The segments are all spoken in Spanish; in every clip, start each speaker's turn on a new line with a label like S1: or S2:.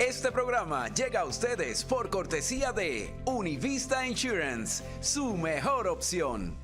S1: Este programa llega a ustedes por cortesía de Univista Insurance, su mejor opción.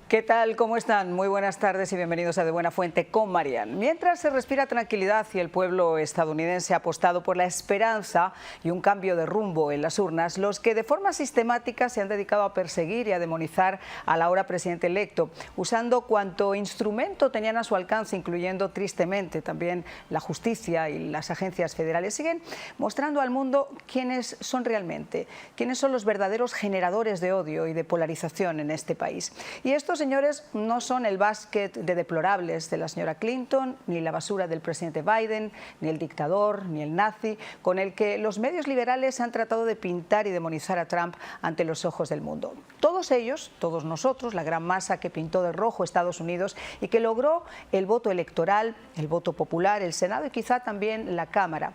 S2: ¿Qué tal? ¿Cómo están? Muy buenas tardes y bienvenidos a De Buena Fuente con Marian. Mientras se respira tranquilidad y el pueblo estadounidense ha apostado por la esperanza y un cambio de rumbo en las urnas, los que de forma sistemática se han dedicado a perseguir y a demonizar al ahora presidente electo, usando cuanto instrumento tenían a su alcance, incluyendo tristemente también la justicia y las agencias federales, siguen mostrando al mundo quiénes son realmente, quiénes son los verdaderos generadores de odio y de polarización en este país. Y estos señores no son el básquet de deplorables de la señora Clinton, ni la basura del presidente Biden, ni el dictador, ni el nazi, con el que los medios liberales han tratado de pintar y demonizar a Trump ante los ojos del mundo. Todos ellos, todos nosotros, la gran masa que pintó de rojo Estados Unidos y que logró el voto electoral, el voto popular, el Senado y quizá también la Cámara.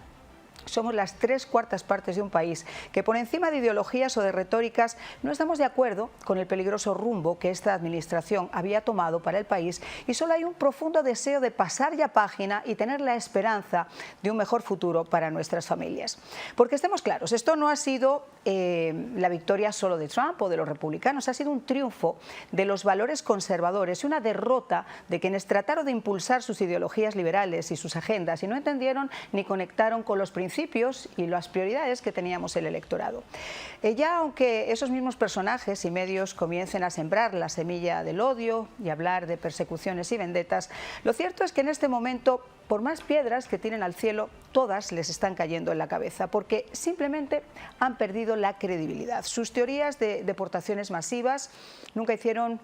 S2: Somos las 3/4 partes de un país que por encima de ideologías o de retóricas no estamos de acuerdo con el peligroso rumbo que esta administración había tomado para el país y solo hay un profundo deseo de pasar ya página y tener la esperanza de un mejor futuro para nuestras familias. Porque estemos claros, esto no ha sido la victoria solo de Trump o de los republicanos, ha sido un triunfo de los valores conservadores y una derrota de quienes trataron de impulsar sus ideologías liberales y sus agendas y no entendieron ni conectaron con los principios y las prioridades que teníamos el electorado. Ya aunque esos mismos personajes y medios comiencen a sembrar la semilla del odio y hablar de persecuciones y vendetas, lo cierto es que en este momento, por más piedras que tienen al cielo, todas les están cayendo en la cabeza porque simplemente han perdido la credibilidad. Sus teorías de deportaciones masivas nunca hicieron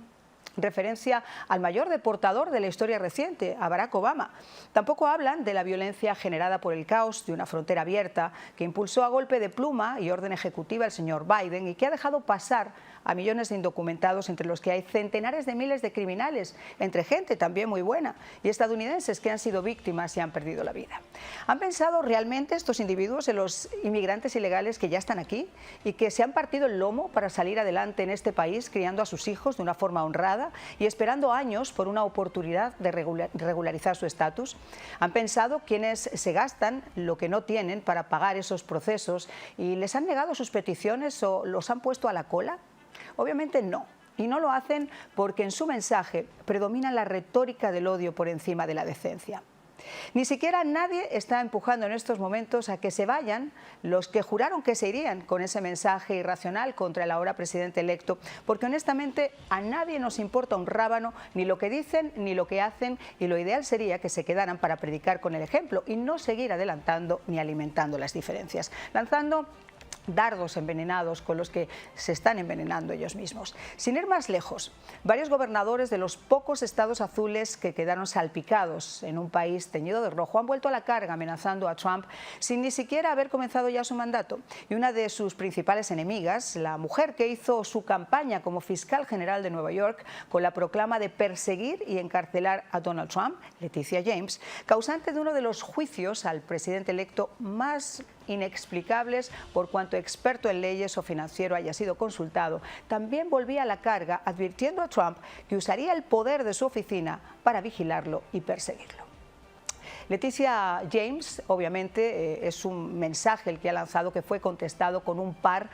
S2: referencia al mayor deportador de la historia reciente, a Barack Obama. Tampoco hablan de la violencia generada por el caos de una frontera abierta que impulsó a golpe de pluma y orden ejecutiva el señor Biden y que ha dejado pasar a millones de indocumentados, entre los que hay centenares de miles de criminales, entre gente también muy buena, y estadounidenses que han sido víctimas y han perdido la vida. ¿Han pensado realmente estos individuos en los inmigrantes ilegales que ya están aquí y que se han partido el lomo para salir adelante en este país, criando a sus hijos de una forma honrada y esperando años por una oportunidad de regularizar su estatus? ¿Han pensado quienes se gastan lo que no tienen para pagar esos procesos y les han negado sus peticiones o los han puesto a la cola? Obviamente no, y no lo hacen porque en su mensaje predomina la retórica del odio por encima de la decencia. Ni siquiera nadie está empujando en estos momentos a que se vayan los que juraron que se irían con ese mensaje irracional contra el ahora presidente electo, porque honestamente a nadie nos importa un rábano ni lo que dicen ni lo que hacen, y lo ideal sería que se quedaran para predicar con el ejemplo y no seguir adelantando ni alimentando las diferencias, lanzando dardos envenenados con los que se están envenenando ellos mismos. Sin ir más lejos, varios gobernadores de los pocos estados azules que quedaron salpicados en un país teñido de rojo han vuelto a la carga amenazando a Trump sin ni siquiera haber comenzado ya su mandato. Y una de sus principales enemigas, la mujer que hizo su campaña como fiscal general de Nueva York con la proclama de perseguir y encarcelar a Donald Trump, Leticia James, causante de uno de los juicios al presidente electo más inexplicables por cuanto experto en leyes o financiero haya sido consultado, también volvía a la carga advirtiendo a Trump que usaría el poder de su oficina para vigilarlo y perseguirlo. Leticia James, obviamente, es un mensaje el que ha lanzado que fue contestado con un par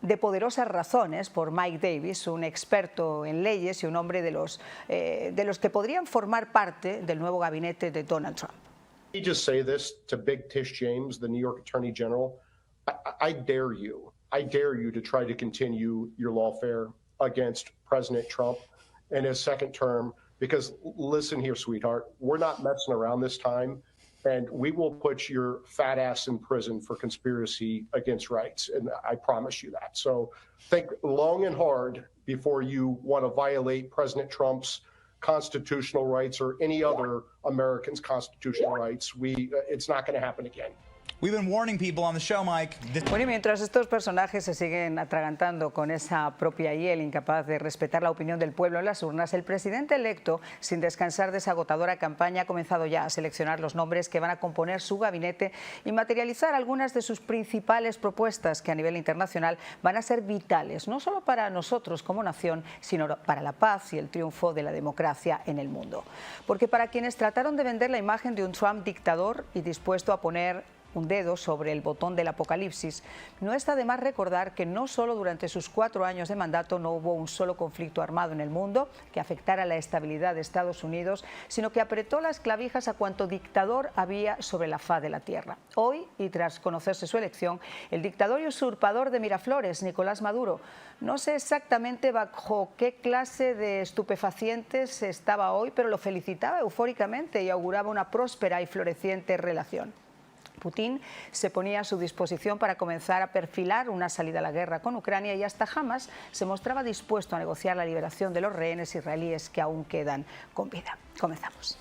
S2: de poderosas razones por Mike Davis, un experto en leyes y un hombre de los que podrían formar parte del nuevo gabinete de Donald Trump.
S3: Let me just say this to Big Tish James, the New York Attorney General. I dare you to try to continue your lawfare against President Trump in his second term, because listen here, sweetheart, we're not messing around this time, and we will put your fat ass in prison for conspiracy against rights, and I promise you that. So think long and hard before you want to violate President Trump's constitutional rights or any other American's constitutional rights. It's not going to happen again.
S4: We've been warning people on the show, Mike.
S2: Bueno, y mientras estos personajes se siguen atragantando con esa propia hiel incapaz de respetar la opinión del pueblo en las urnas, el presidente electo, sin descansar de esa agotadora campaña, ha comenzado ya a seleccionar los nombres que van a componer su gabinete y materializar algunas de sus principales propuestas que a nivel internacional van a ser vitales, no solo para nosotros como nación, sino para la paz y el triunfo de la democracia en el mundo. Porque para quienes trataron de vender la imagen de un Trump dictador y dispuesto a poner un dedo sobre el botón del apocalipsis, no está de más recordar que no solo durante sus 4 años de mandato no hubo un solo conflicto armado en el mundo que afectara la estabilidad de Estados Unidos, sino que apretó las clavijas a cuanto dictador había sobre la faz de la tierra. Hoy, y tras conocerse su elección, el dictador y usurpador de Miraflores, Nicolás Maduro, no sé exactamente bajo qué clase de estupefacientes estaba hoy, pero lo felicitaba eufóricamente y auguraba una próspera y floreciente relación. Putin se ponía a su disposición para comenzar a perfilar una salida a la guerra con Ucrania y hasta jamás se mostraba dispuesto a negociar la liberación de los rehenes israelíes que aún quedan con vida. Comenzamos.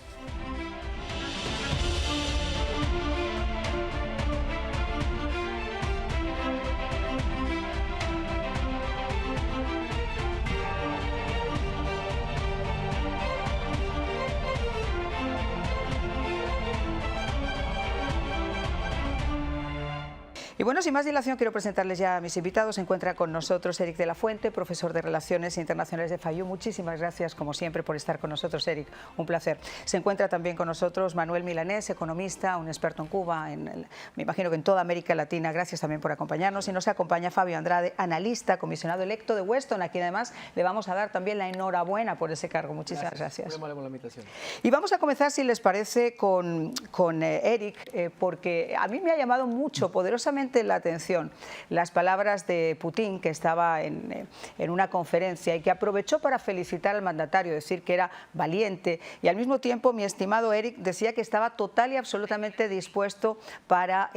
S2: Y bueno, sin más dilación, quiero presentarles ya a mis invitados. Se encuentra con nosotros Eric de la Fuente, profesor de Relaciones Internacionales de FAYU. Muchísimas gracias, como siempre, por estar con nosotros, Eric. Un placer. Se encuentra también con nosotros Manuel Milanés, economista, un experto en Cuba, me imagino que en toda América Latina. Gracias también por acompañarnos. Y nos acompaña Fabio Andrade, analista, comisionado electo de Weston, a quien además le vamos a dar también la enhorabuena por ese cargo. Muchísimas gracias.
S5: Muy amable por la invitación.
S2: Y vamos a comenzar, si les parece, con Eric, porque a mí me ha llamado mucho, poderosamente, la atención las palabras de Putin, que estaba en una conferencia y que aprovechó para felicitar al mandatario, decir que era valiente, y al mismo tiempo mi estimado Eric decía que estaba total y absolutamente dispuesto para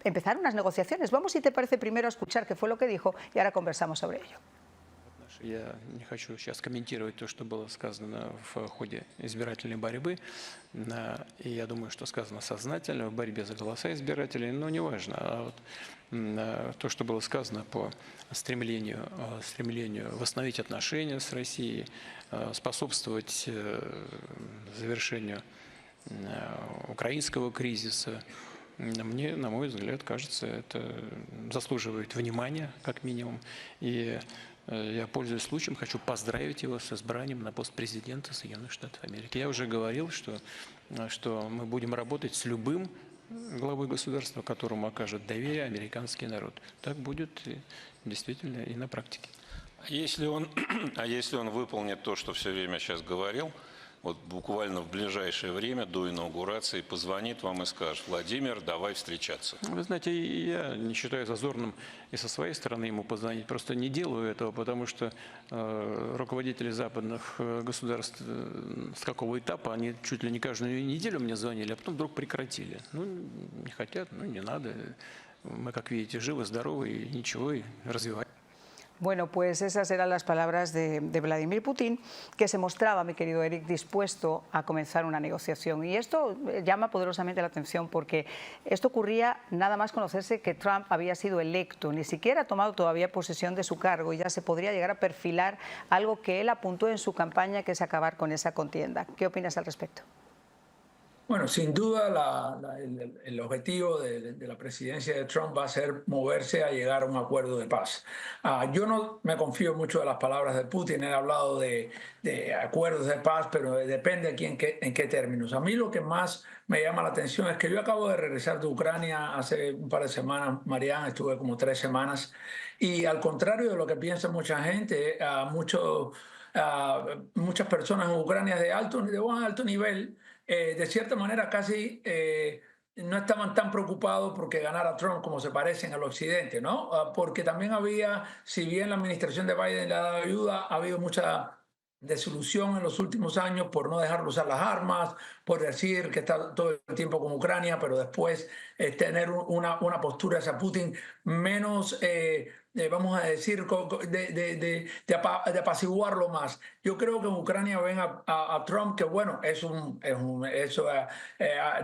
S2: empezar unas negociaciones. Vamos, si te parece, primero a escuchar qué fue lo que dijo y ahora conversamos sobre ello.
S5: Я не хочу сейчас комментировать то, что было сказано в ходе избирательной борьбы. И я думаю, что сказано сознательно в борьбе за голоса избирателей, но неважно. А вот то, что было сказано по стремлению восстановить отношения с Россией, способствовать завершению украинского кризиса, мне, на мой взгляд, кажется, это заслуживает внимания, как минимум. И я, пользуясь случаем, хочу поздравить его с избранием на пост президента Соединенных Штатов Америки. Я уже говорил, что мы будем работать с любым главой государства, которому окажет доверие американский народ. Так будет действительно и на практике.
S6: Если он выполнит то, что все время сейчас говорил, вот буквально в ближайшее время до инаугурации позвонит вам и скажет: Владимир, давай встречаться.
S5: Вы знаете, я не считаю зазорным и со своей стороны ему позвонить. Просто не делаю этого, потому что руководители западных государств с какого этапа, они чуть ли не каждую неделю мне звонили, а потом вдруг прекратили. Ну, не хотят, ну, не надо. Мы, как видите, живы, здоровы и ничего, и развиваем.
S2: Bueno, pues esas eran las palabras de Vladimir Putin, que se mostraba, mi querido Eric, dispuesto a comenzar una negociación. Y esto llama poderosamente la atención porque esto ocurría nada más conocerse que Trump había sido electo, ni siquiera ha tomado todavía posesión de su cargo y ya se podría llegar a perfilar algo que él apuntó en su campaña, que es acabar con esa contienda. ¿Qué opinas al respecto?
S7: Bueno, sin duda el objetivo de la presidencia de Trump va a ser moverse a llegar a un acuerdo de paz. Yo no me confío mucho de las palabras de Putin. He hablado de acuerdos de paz, pero depende aquí en qué términos. A mí lo que más me llama la atención es que yo acabo de regresar de Ucrania hace un par de semanas, Mariana, estuve como 3 semanas, y al contrario de lo que piensa mucha gente, muchas personas en Ucrania de alto nivel, de cierta manera casi no estaban tan preocupados porque ganara Trump como se parecen al occidente, ¿no? Porque también si bien la administración de Biden le ha dado ayuda, ha habido mucha desilusión en los últimos años por no dejarlo usar las armas, por decir que está todo el tiempo con Ucrania, pero después tener una postura hacia Putin menos vamos a decir, de apaciguarlo más. Yo creo que en Ucrania ven a Trump que, bueno,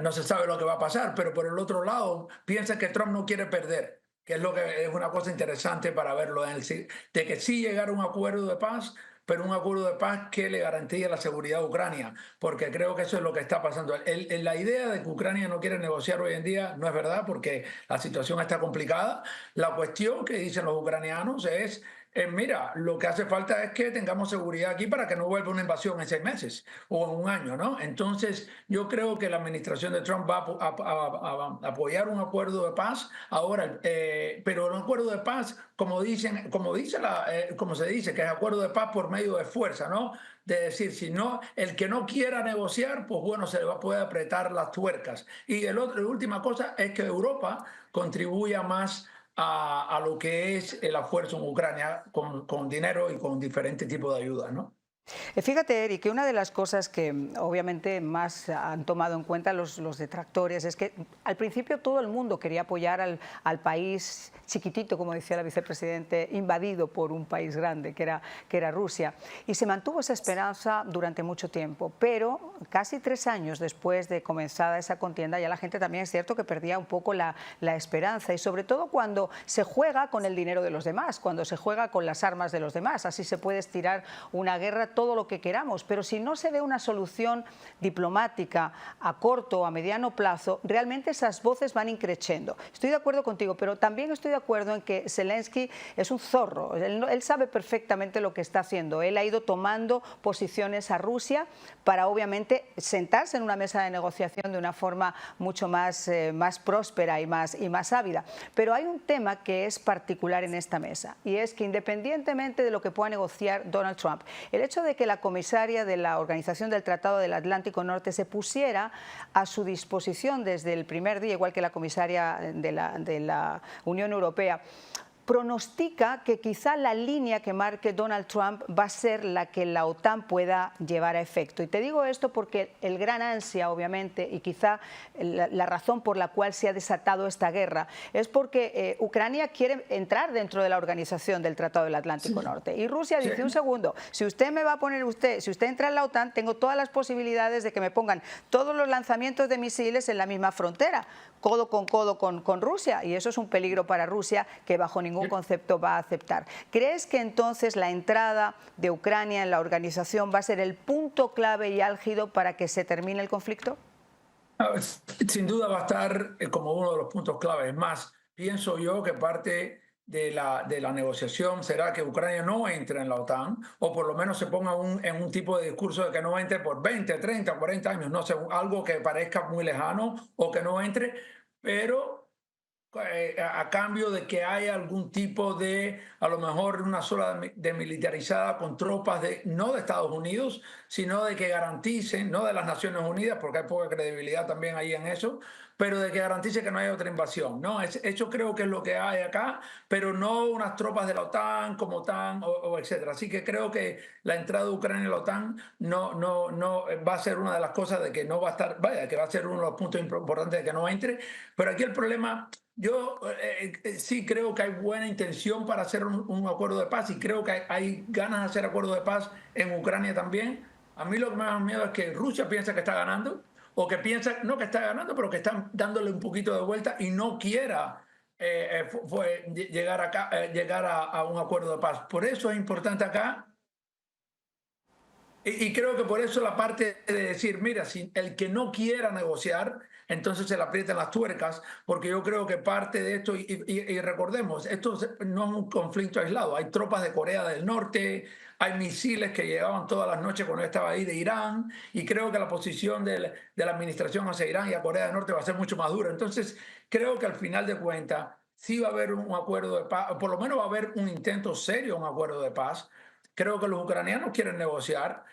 S7: no se sabe lo que va a pasar, pero por el otro lado piensa que Trump no quiere perder, que es lo que es una cosa interesante para verlo, de que sí llegara a un acuerdo de paz, pero un acuerdo de paz que le garantice la seguridad a Ucrania, porque creo que eso es lo que está pasando. La idea de que Ucrania no quiere negociar hoy en día no es verdad, porque la situación está complicada. La cuestión que dicen los ucranianos es, mira, lo que hace falta es que tengamos seguridad aquí para que no vuelva una invasión en 6 meses o en un año, ¿no? Entonces, yo creo que la administración de Trump va a apoyar un acuerdo de paz ahora, pero un acuerdo de paz, como se dice, que es acuerdo de paz por medio de fuerza, ¿no? De decir, si no, el que no quiera negociar, pues bueno, se le puede apretar las tuercas. Y la última cosa es que Europa contribuya más a lo que es el esfuerzo en Ucrania con dinero y con diferentes tipos de ayuda, ¿no?
S2: Fíjate, Eric, que una de las cosas que obviamente más han tomado en cuenta los detractores es que al principio todo el mundo quería apoyar al país chiquitito, como decía la vicepresidente, invadido por un país grande, que era Rusia. Y se mantuvo esa esperanza durante mucho tiempo, pero casi 3 años después de comenzada esa contienda, ya la gente también es cierto que perdía un poco la esperanza, y sobre todo cuando se juega con el dinero de los demás, cuando se juega con las armas de los demás. Así se puede estirar una guerra todo lo que queramos, pero si no se ve una solución diplomática a corto o a mediano plazo, realmente esas voces van increciendo. Estoy de acuerdo contigo, pero también estoy de acuerdo en que Zelensky es un zorro. Él sabe perfectamente lo que está haciendo. Él ha ido tomando posiciones a Rusia para obviamente sentarse en una mesa de negociación de una forma mucho más próspera y más ávida. Pero hay un tema que es particular en esta mesa, y es que independientemente de lo que pueda negociar Donald Trump, el hecho de que la comisaria de la Organización del Tratado del Atlántico Norte se pusiera a su disposición desde el primer día, igual que la comisaria de la Unión Europea, pronostica que quizá la línea que marque Donald Trump va a ser la que la OTAN pueda llevar a efecto. Y te digo esto porque el gran ansia, obviamente, y quizá la razón por la cual se ha desatado esta guerra, es porque Ucrania quiere entrar dentro de la Organización del Tratado del Atlántico Norte. Y Rusia dice, un segundo, si usted me va a poner si usted entra en la OTAN, tengo todas las posibilidades de que me pongan todos los lanzamientos de misiles en la misma frontera, codo con Rusia, y eso es un peligro para Rusia que bajo ningún concepto va a aceptar. ¿Crees que entonces la entrada de Ucrania en la organización va a ser el punto clave y álgido para que se termine el conflicto?
S7: Sin duda va a estar como uno de los puntos clave. Es más, pienso yo que parte de la negociación será que Ucrania no entre en la OTAN, o por lo menos se ponga en un tipo de discurso de que no entre por 20, 30, 40 años, no sé, algo que parezca muy lejano, o que no entre, pero a cambio de que haya algún tipo de, a lo mejor una zona demilitarizada con tropas no de Estados Unidos, sino de que garanticen, no de las Naciones Unidas, porque hay poca credibilidad también ahí en eso, pero de que garantice que no haya otra invasión, ¿no? Eso creo que es lo que hay acá, pero no unas tropas de la OTAN como OTAN o etcétera. Así que creo que la entrada de Ucrania en la OTAN no va a ser una de las cosas de que no va a estar, vaya, que va a ser uno de los puntos importantes de que no entre. Pero aquí el problema, yo sí creo que hay buena intención para hacer un acuerdo de paz, y creo que hay ganas de hacer acuerdo de paz en Ucrania también. A mí lo que me da miedo es que Rusia piensa que está ganando, o que piensa, no que está ganando, pero que están dándole un poquito de vuelta y no quiera llegar a un acuerdo de paz. Por eso es importante acá, y creo que por eso la parte de decir, mira, si el que no quiera negociar, entonces se le aprietan las tuercas, porque yo creo que parte de esto, y recordemos, esto no es un conflicto aislado, hay tropas de Corea del Norte, hay misiles que llegaban todas las noches cuando estaba ahí de Irán, y creo que la posición de la administración hacia Irán y a Corea del Norte va a ser mucho más dura. Entonces, creo que al final de cuentas sí va a haber un acuerdo de paz, o por lo menos va a haber un intento serio, un acuerdo de paz. Creo que los ucranianos quieren negociar.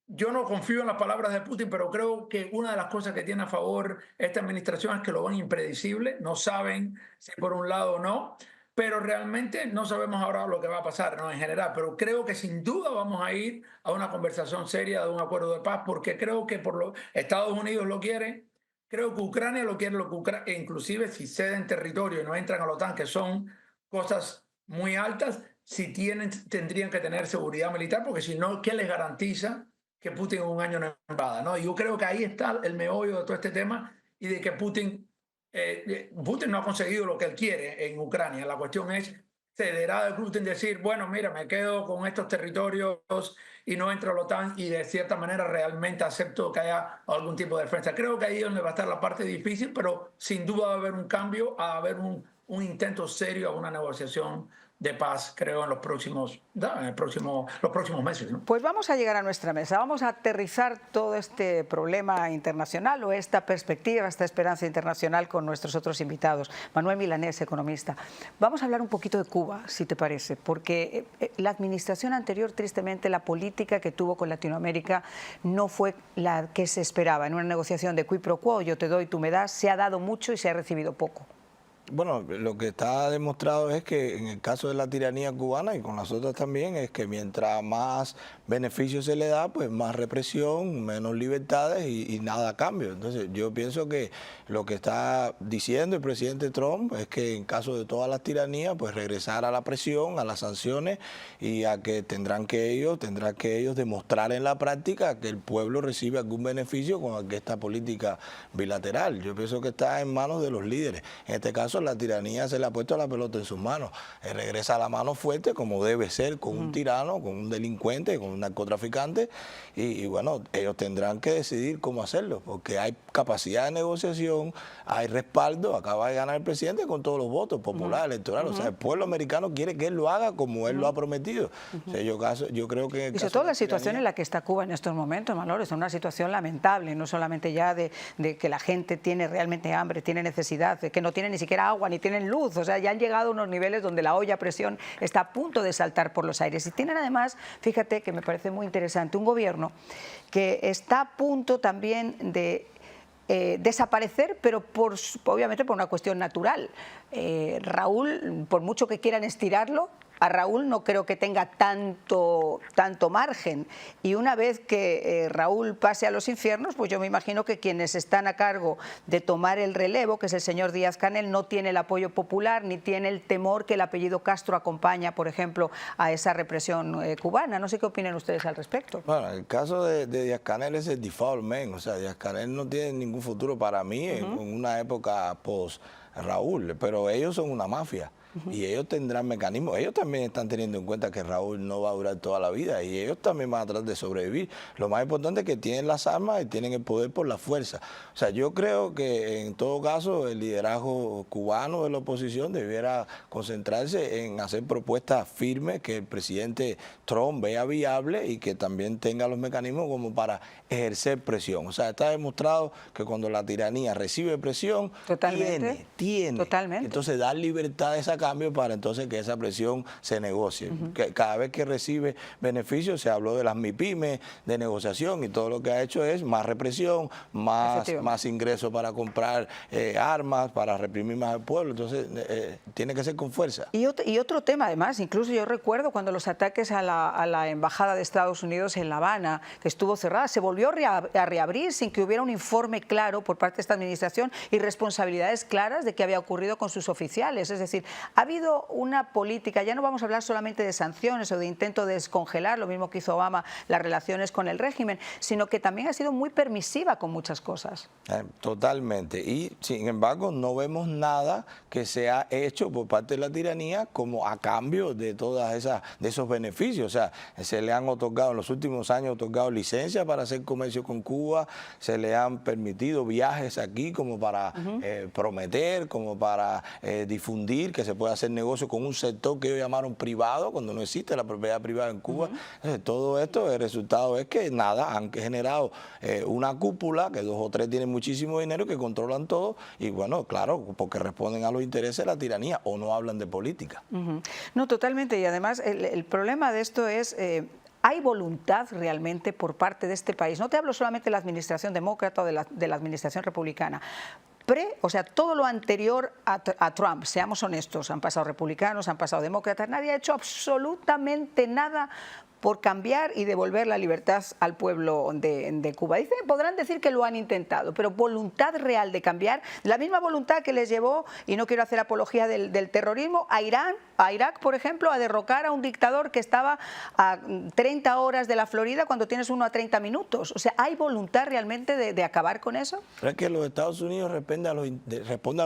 S7: Yo no confío en las palabras de Putin, pero creo que una de las cosas que tiene a favor esta administración es que lo ven impredecible, no saben si por un lado o no, pero realmente no sabemos ahora lo que va a pasar, ¿no? En general. Pero creo que sin duda vamos a ir a una conversación seria de un acuerdo de paz, porque creo que Estados Unidos lo quiere, creo que Ucrania lo quiere, inclusive si ceden territorio y no entran a la OTAN, que son cosas muy altas, si tendrían que tener seguridad militar, porque si no, ¿qué les garantiza que Putin en un año no invada, ¿no? Yo creo que ahí está el meollo de todo este tema y de que Putin no ha conseguido lo que él quiere en Ucrania. La cuestión es, ¿cederá de Putin decir, bueno, mira, me quedo con estos territorios y no entro a la OTAN y de cierta manera realmente acepto que haya algún tipo de defensa? Creo que ahí es donde va a estar la parte difícil, pero sin duda va a haber un cambio, va a haber un intento serio a una negociación de paz, creo, en los próximos meses, ¿no?
S2: Pues vamos a llegar a nuestra mesa, vamos a aterrizar todo este problema internacional o esta perspectiva, esta esperanza internacional con nuestros otros invitados. Manuel Milanés, economista. Vamos a hablar un poquito de Cuba, si te parece, porque la administración anterior, tristemente, la política que tuvo con Latinoamérica no fue la que se esperaba. En una negociación de quid pro quo, yo te doy, tú me das, se ha dado mucho y se ha recibido poco.
S8: Bueno, lo que está demostrado es que en el caso de la tiranía cubana y con las otras también es que mientras más beneficios se le da, pues más represión, menos libertades y nada a cambio. Entonces yo pienso que lo que está diciendo el presidente Trump es que en caso de todas las tiranías, pues regresar a la presión, a las sanciones y a que tendrán que ellos demostrar en la práctica que el pueblo recibe algún beneficio con esta política bilateral. Yo pienso que está en manos de los líderes. En este caso la tiranía se le ha puesto la pelota en sus manos. Regresa a la mano fuerte como debe ser con un tirano, con un delincuente, con un narcotraficante y bueno, ellos tendrán que decidir cómo hacerlo porque hay capacidad de negociación, hay respaldo, acaba de ganar el presidente con todos los votos populares, electorales. O sea, el pueblo americano quiere que él lo haga como él lo ha prometido. O sea, yo creo que...
S2: Y sobre todo la situación en la que está Cuba en estos momentos, Manolo, es una situación lamentable, no solamente ya de que la gente tiene realmente hambre, tiene necesidad, de que no tiene ni siquiera agua, ni tienen luz, o sea, ya han llegado a unos niveles donde la olla a presión está a punto de saltar por los aires. Y tienen además, fíjate que me parece muy interesante, un gobierno que está a punto también de desaparecer, pero obviamente por una cuestión natural. Raúl, por mucho que quieran estirarlo, a Raúl no creo que tenga tanto margen. Y una vez que Raúl pase a los infiernos, pues yo me imagino que quienes están a cargo de tomar el relevo, que es el señor Díaz-Canel, no tiene el apoyo popular ni tiene el temor que el apellido Castro acompaña, por ejemplo, a esa represión cubana. No sé qué opinan ustedes al respecto.
S8: Bueno, el caso de Díaz-Canel es el default man. O sea, Díaz-Canel no tiene ningún futuro para mí en una época post-Raúl, pero ellos son una mafia. Y ellos tendrán mecanismos. Ellos también están teniendo en cuenta que Raúl no va a durar toda la vida y ellos también van a tratar de sobrevivir. Lo más importante es que tienen las armas y tienen el poder por la fuerza. O sea, yo creo que en todo caso el liderazgo cubano de la oposición debiera concentrarse en hacer propuestas firmes que el presidente Trump vea viable y que también tenga los mecanismos como para ejercer presión. O sea, está demostrado que cuando la tiranía recibe presión, tiene.
S2: Totalmente.
S8: Entonces dar libertades a cambio para entonces que esa presión se negocie. Que cada vez que recibe beneficios, se habló de las MIPYMES, de negociación y todo lo que ha hecho es más represión, más ingresos para comprar armas, para reprimir más al pueblo. Entonces tiene que ser con fuerza.
S2: Y otro tema además, incluso yo recuerdo cuando los ataques a la Embajada de Estados Unidos en La Habana, que estuvo cerrada, se volvió a reabrir sin que hubiera un informe claro por parte de esta administración y responsabilidades claras de qué había ocurrido con sus oficiales. Es decir, ha habido una política, ya no vamos a hablar solamente de sanciones o de intento de descongelar, lo mismo que hizo Obama, las relaciones con el régimen, sino que también ha sido muy permisiva con muchas cosas.
S8: Totalmente. Y sin embargo no vemos nada que se ha hecho por parte de la tiranía como a cambio de esos beneficios. O sea, se le han otorgado en los últimos años licencias para hacer comercio con Cuba, se le han permitido viajes aquí como para prometer, como para difundir que se puede hacer negocio con un sector que ellos llamaron privado cuando no existe la propiedad privada en Cuba. Entonces, todo esto, el resultado es que nada, han generado una cúpula, que 2 o 3 tienen muchísimo dinero, que controlan todo y bueno, claro, porque responden a los intereses de la tiranía o no hablan de política.
S2: No, totalmente, y además el problema de esto es... ¿Hay voluntad realmente por parte de este país? No te hablo solamente de la administración demócrata o de la administración republicana. O sea, todo lo anterior a Trump, seamos honestos, han pasado republicanos, han pasado demócratas, nadie ha hecho absolutamente nada por cambiar y devolver la libertad al pueblo de Cuba. Podrán decir que lo han intentado, pero voluntad real de cambiar, la misma voluntad que les llevó, y no quiero hacer apología del terrorismo, a Irak, por ejemplo, a derrocar a un dictador que estaba a 30 horas de la Florida cuando tienes uno a 30 minutos. O sea, ¿hay voluntad realmente de acabar con eso?
S8: Pero es que los Estados Unidos responde a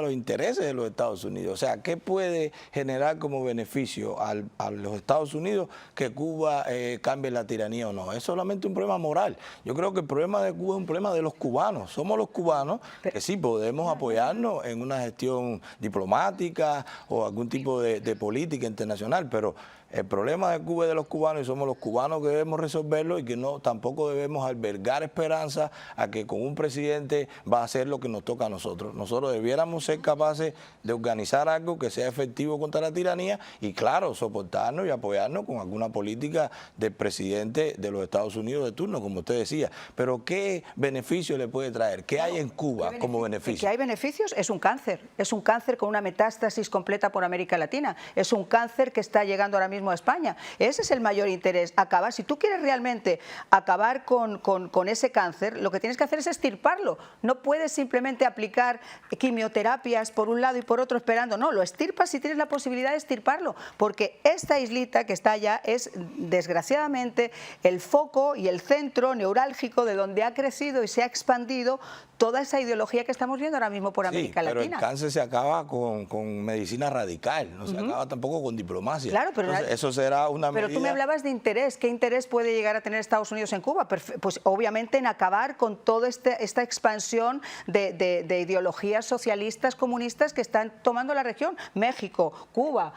S8: los intereses de los Estados Unidos. O sea, ¿qué puede generar como beneficio a los Estados Unidos que Cuba cambie la tiranía o no? Es solamente un problema moral. Yo creo que el problema de Cuba es un problema de los cubanos. Somos los cubanos que sí podemos apoyarnos en una gestión diplomática o algún tipo de política internacional, pero el problema de Cuba es de los cubanos y somos los cubanos que debemos resolverlo, y que no tampoco debemos albergar esperanza a que con un presidente va a hacer lo que nos toca a nosotros. Nosotros debiéramos ser capaces de organizar algo que sea efectivo contra la tiranía y, claro, soportarnos y apoyarnos con alguna política del presidente de los Estados Unidos de turno, como usted decía. Pero ¿qué beneficio le puede traer? ¿Qué hay en Cuba como beneficio?
S2: ¿Que hay beneficios? Es un cáncer con una metástasis completa por América Latina, es un cáncer que está llegando ahora mismo a España. Ese es el mayor interés, acabar. Si tú quieres realmente acabar con ese cáncer, lo que tienes que hacer es extirparlo. No puedes simplemente aplicar quimioterapias por un lado y por otro esperando. No, lo extirpas si tienes la posibilidad de extirparlo, porque esta islita que está allá es, desgraciadamente, el foco y el centro neurálgico de donde ha crecido y se ha expandido toda esa ideología que estamos viendo ahora mismo por América Latina.
S8: Pero el cáncer se acaba con medicina radical, no se acaba tampoco con diplomacia.
S2: Claro, pero
S8: entonces, eso será una medida...
S2: Pero tú me hablabas de interés. ¿Qué interés puede llegar a tener Estados Unidos en Cuba? Pues obviamente en acabar con toda esta expansión de ideologías socialistas, comunistas que están tomando la región. México, Cuba,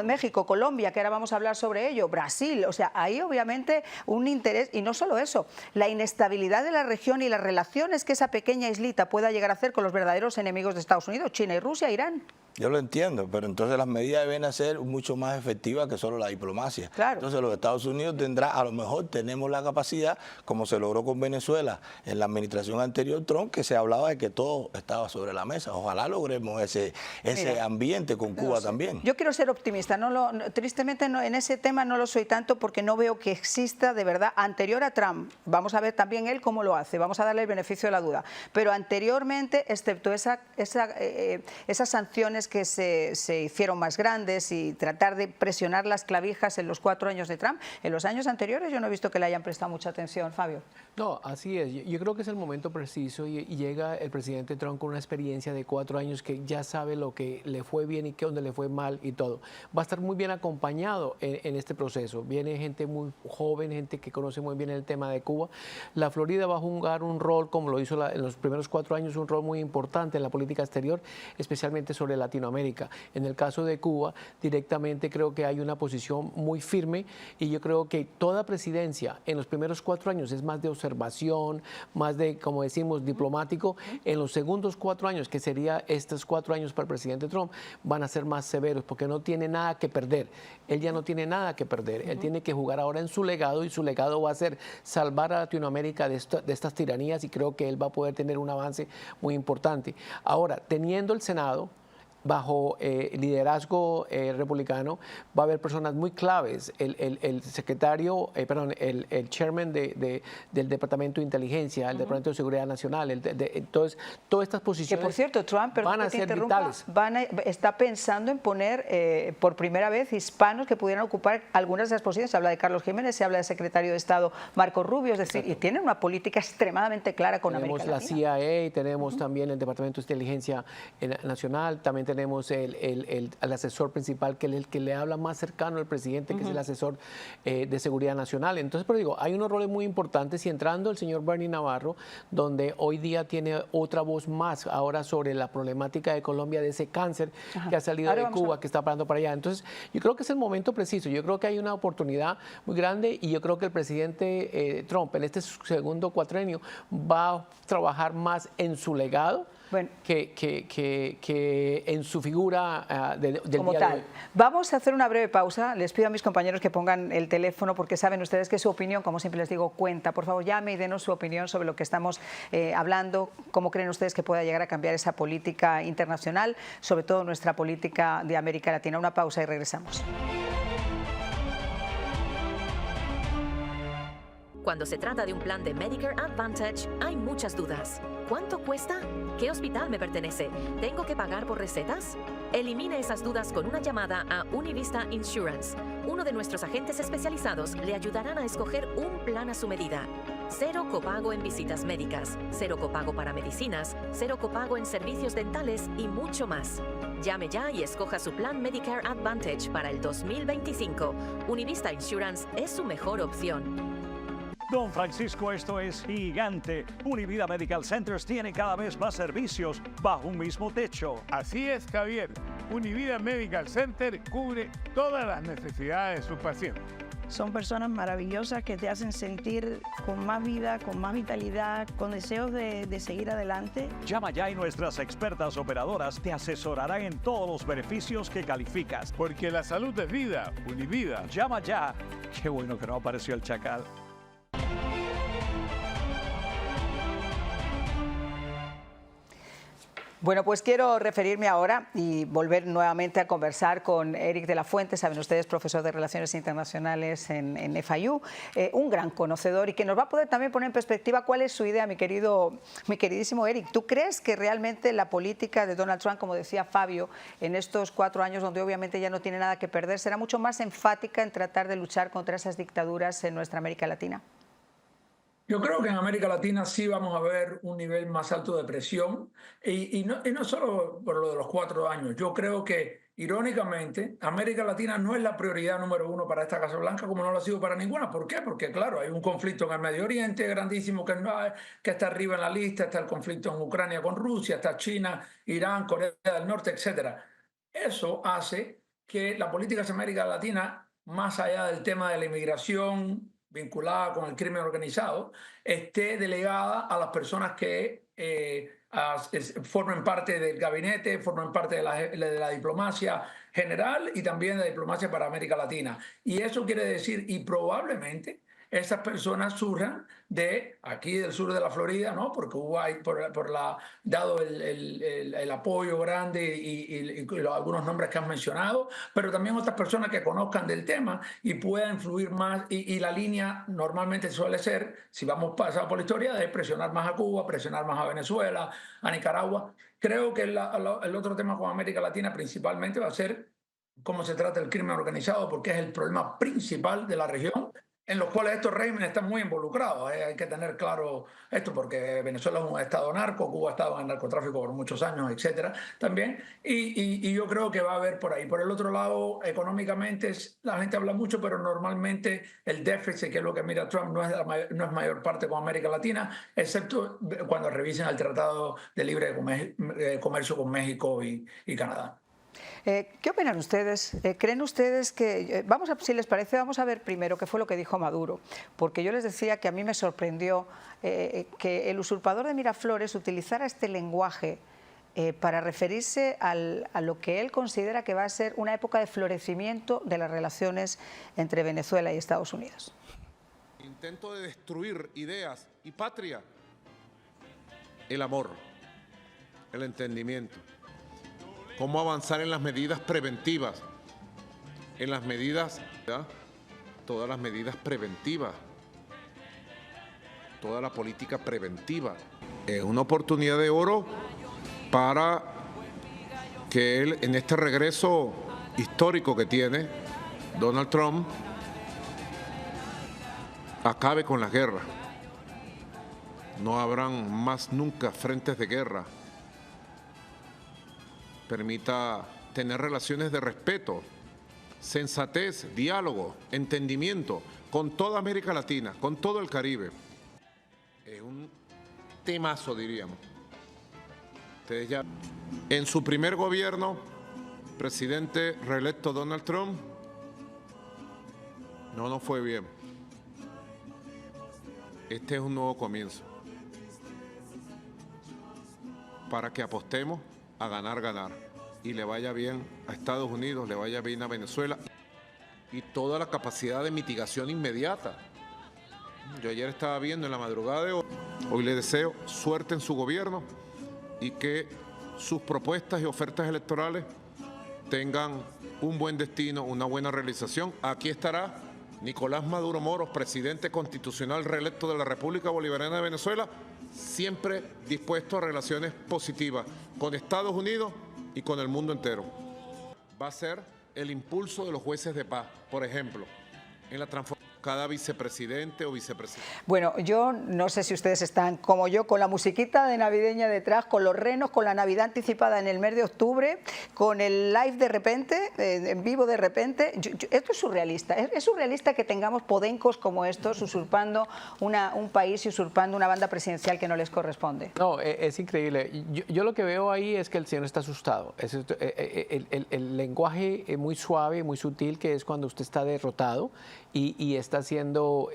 S2: México, Colombia, que ahora vamos a hablar sobre ello, Brasil. O sea, hay obviamente un interés, y no solo eso, la inestabilidad de la región y las relaciones que esa pequeña islita pueda llegar a hacer con los verdaderos enemigos de Estados Unidos, China y Rusia, Irán.
S8: Yo lo entiendo, pero entonces las medidas deben ser mucho más efectivas que solo la diplomacia.
S2: Claro.
S8: Entonces los Estados Unidos a lo mejor tenemos la capacidad, como se logró con Venezuela en la administración anterior Trump, que se hablaba de que todo estaba sobre la mesa. Ojalá logremos ese ambiente con Cuba también.
S2: Yo quiero ser optimista, tristemente en ese tema no lo soy tanto, porque no veo que exista de verdad, anterior a Trump, vamos a ver también él cómo lo hace, vamos a darle el beneficio de la duda, pero anteriormente, excepto esas sanciones que se hicieron más grandes y tratar de presionar las clavijas en los 4 años de Trump, en los años anteriores yo no he visto que le hayan prestado mucha atención. Fabio.
S9: No, así es. Yo creo que es el momento preciso y llega el presidente Trump con una experiencia de 4 años que ya sabe lo que le fue bien y que dónde le fue mal y todo. Va a estar muy bien acompañado en este proceso. Viene gente muy joven, gente que conoce muy bien el tema de Cuba. La Florida va a jugar un rol, como lo hizo en los primeros 4 años, un rol muy importante en la política exterior, especialmente sobre Latinoamérica. En el caso de Cuba, directamente creo que hay una posición muy firme, y yo creo que toda presidencia en los primeros 4 años es más de observación, más de, como decimos, diplomático. En los segundos 4 años, que sería estos 4 años para el presidente Trump, van a ser más severos porque no tiene nada que perder. Él ya no tiene nada que perder. Él tiene que jugar ahora en su legado, y su legado va a ser salvar a Latinoamérica de estas tiranías, y creo que él va a poder tener un avance muy importante. Ahora, teniendo el Senado bajo liderazgo republicano, va a haber personas muy claves. El secretario, el chairman del Departamento de Inteligencia, el Departamento de Seguridad Nacional, entonces todas estas posiciones,
S2: que por cierto, Trump,
S9: van a ser vitales.
S2: Está pensando en poner por primera vez hispanos que pudieran ocupar algunas de las posiciones. Se habla de Carlos Jiménez, se habla del secretario de Estado Marco Rubio, es decir, y tienen una política extremadamente clara con América Latina.
S9: Tenemos la CIA, tenemos también el Departamento de Inteligencia Nacional, también tenemos el asesor principal, que es el que le habla más cercano al presidente, que es el asesor de Seguridad Nacional. Entonces, pero digo, hay unos roles muy importantes, y entrando el señor Bernie Navarro, donde hoy día tiene otra voz más ahora sobre la problemática de Colombia, de ese cáncer que ha salido de Cuba, que está parando para allá. Entonces, yo creo que es el momento preciso. Yo creo que hay una oportunidad muy grande, y yo creo que el presidente Trump en este segundo cuatrenio va a trabajar más en su legado, bueno, que en su figura del
S2: como
S9: día
S2: tal.
S9: de hoy.
S2: Vamos a hacer una breve pausa. Les pido a mis compañeros que pongan el teléfono, porque saben ustedes que su opinión, como siempre les digo, cuenta. Por favor, llame y denos su opinión sobre lo que estamos hablando. ¿Cómo creen ustedes que pueda llegar a cambiar esa política internacional, sobre todo nuestra política de América Latina? Una pausa y regresamos.
S10: Cuando se trata de un plan de Medicare Advantage, hay muchas dudas. ¿Cuánto cuesta? ¿Qué hospital me pertenece? ¿Tengo que pagar por recetas? Elimine esas dudas con una llamada a Univista Insurance. Uno de nuestros agentes especializados le ayudarán a escoger un plan a su medida. 0 copago en visitas médicas, 0 copago para medicinas, 0 copago en servicios dentales y mucho más. Llame ya y escoja su plan Medicare Advantage para el 2025. Univista Insurance es su mejor opción.
S11: Don Francisco, esto es gigante. Univida Medical Centers tiene cada vez más servicios bajo un mismo techo.
S12: Así es, Javier. Univida Medical Center cubre todas las necesidades de sus pacientes.
S13: Son personas maravillosas que te hacen sentir con más vida, con más vitalidad, con deseos de seguir adelante.
S11: Llama ya y nuestras expertas operadoras te asesorarán en todos los beneficios que calificas.
S12: Porque la salud es vida. Univida.
S11: Llama ya. Qué bueno que no apareció el chacal.
S2: Bueno, pues quiero referirme ahora y volver nuevamente a conversar con Eric de la Fuente. Saben ustedes, profesor de Relaciones Internacionales en FIU, un gran conocedor y que nos va a poder también poner en perspectiva cuál es su idea, mi queridísimo Eric. ¿Tú crees que realmente la política de Donald Trump, como decía Fabio, en estos 4 años donde obviamente ya no tiene nada que perder, será mucho más enfática en tratar de luchar contra esas dictaduras en nuestra América Latina?
S7: Yo creo que en América Latina sí vamos a ver un nivel más alto de presión y no solo por lo de los 4 años. Yo creo que, irónicamente, América Latina no es la prioridad número 1 para esta Casa Blanca, como no lo ha sido para ninguna. ¿Por qué? Porque, claro, hay un conflicto en el Medio Oriente grandísimo que está arriba en la lista, está el conflicto en Ucrania con Rusia, está China, Irán, Corea del Norte, etc. Eso hace que la política de América Latina, más allá del tema de la inmigración vinculada con el crimen organizado, esté delegada a las personas que formen parte del gabinete, formen parte de la diplomacia general y también de la diplomacia para América Latina. Y eso quiere decir, y probablemente esas personas surjan de aquí del sur de la Florida, ¿no? Porque hubo ahí, dado el apoyo grande y algunos nombres que han mencionado, pero también otras personas que conozcan del tema y puedan influir más. Y la línea normalmente suele ser, si vamos pasado por la historia, de presionar más a Cuba, presionar más a Venezuela, a Nicaragua. Creo que el otro tema con América Latina principalmente va a ser cómo se trata el crimen organizado, porque es el problema principal de la región, en los cuales estos regímenes están muy involucrados. Hay que tener claro esto, porque Venezuela es un estado narco, Cuba ha estado en el narcotráfico por muchos años, etcétera, también. Y yo creo que va a haber por ahí. Por el otro lado, económicamente, la gente habla mucho, pero normalmente el déficit, que es lo que mira Trump, no es mayor parte con América Latina, excepto cuando revisen el Tratado de Libre Comercio con México y Canadá.
S2: ¿Qué opinan ustedes? ¿Creen ustedes que, si les parece, vamos a ver primero qué fue lo que dijo Maduro? Porque yo les decía que a mí me sorprendió que el usurpador de Miraflores utilizara este lenguaje para referirse a lo que él considera que va a ser una época de florecimiento de las relaciones entre Venezuela y Estados Unidos.
S14: Intento de destruir ideas y patria, el amor, el entendimiento. Cómo avanzar en las medidas preventivas, todas las medidas preventivas, toda la política preventiva. Es una oportunidad de oro para que él, en este regreso histórico que tiene Donald Trump, acabe con las guerras. No habrán más nunca frentes de guerra. Permita tener relaciones de respeto, sensatez, diálogo, entendimiento con toda América Latina, con todo el Caribe. Es un temazo, diríamos. Ustedes ya, en su primer gobierno, presidente reelecto Donald Trump, no fue bien. Este es un nuevo comienzo para que apostemos a ganar y le vaya bien a Estados Unidos, le vaya bien a Venezuela y toda la capacidad de mitigación inmediata. Yo ayer estaba viendo en la madrugada de hoy le deseo suerte en su gobierno y que sus propuestas y ofertas electorales tengan un buen destino, una buena realización. Aquí estará Nicolás Maduro Moros, presidente constitucional reelecto de la República Bolivariana de Venezuela, siempre dispuesto a relaciones positivas con Estados Unidos y con el mundo entero. Va a ser el impulso de los jueces de paz, por ejemplo, en la transformación de cada vicepresidente o vicepresidente.
S2: Bueno, yo no sé si ustedes están como yo, con la musiquita de navideña detrás, con los renos, con la Navidad anticipada en el mes de octubre, con el live de repente, en vivo de repente. Esto es surrealista. Es surrealista que tengamos podencos como estos usurpando un país y usurpando una banda presidencial que no les corresponde.
S9: No, es increíble. Yo lo que veo ahí es que el señor está asustado. El lenguaje muy suave, muy sutil, que es cuando usted está derrotado y está haciendo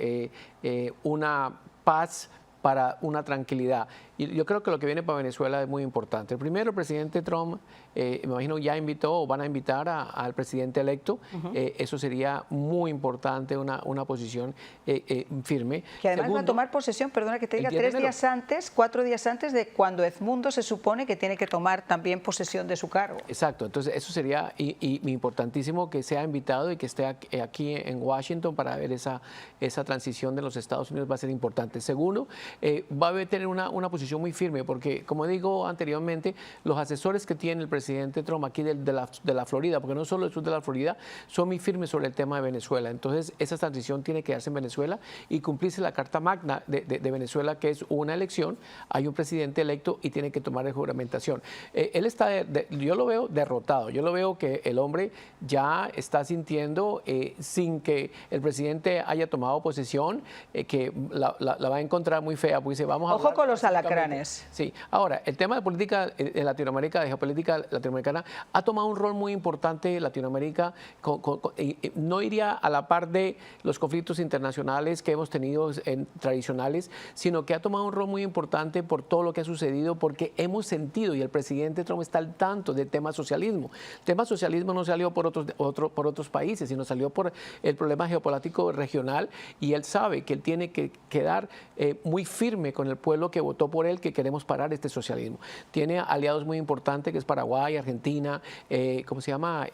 S9: una paz para una tranquilidad. Y yo creo que lo que viene para Venezuela es muy importante. Primero, el presidente Trump, me imagino, ya invitó o van a invitar al presidente electo. Eso sería muy importante, una posición firme.
S2: Que además
S9: Segundo,
S2: va a tomar posesión, perdona que te diga, 4 días antes de cuando Edmundo se supone que tiene que tomar también posesión de su cargo.
S9: Exacto, entonces eso sería importantísimo que sea invitado y que esté aquí en Washington para ver esa transición de los Estados Unidos, va a ser importante. Segundo, va a tener una posición muy firme, porque como digo anteriormente, los asesores que tiene el presidente Trump aquí de la Florida, porque no solo el sur de la Florida, son muy firmes sobre el tema de Venezuela. Entonces esa transición tiene que darse en Venezuela y cumplirse la Carta Magna de Venezuela, que es una elección, hay un presidente electo y tiene que tomar la juramentación. Él está, yo lo veo derrotado, yo lo veo que el hombre ya está sintiendo, sin que el presidente haya tomado posesión, que la va a encontrar muy fea, porque dice, vamos a
S2: Ojo con los alacranes.
S9: Sí, ahora, el tema de política de Latinoamérica, de geopolítica latinoamericana, ha tomado un rol muy importante Latinoamérica, no iría a la par de los conflictos internacionales que hemos tenido tradicionales, sino que ha tomado un rol muy importante por todo lo que ha sucedido, porque hemos sentido, y el presidente Trump está al tanto del tema socialismo. El tema socialismo no salió por otros países, sino salió por el problema geopolítico regional, y él sabe que él tiene que quedar muy firme con el pueblo que votó por él, que queremos parar este socialismo. Tiene aliados muy importantes, que es Paraguay, Argentina, ¿cómo se llama?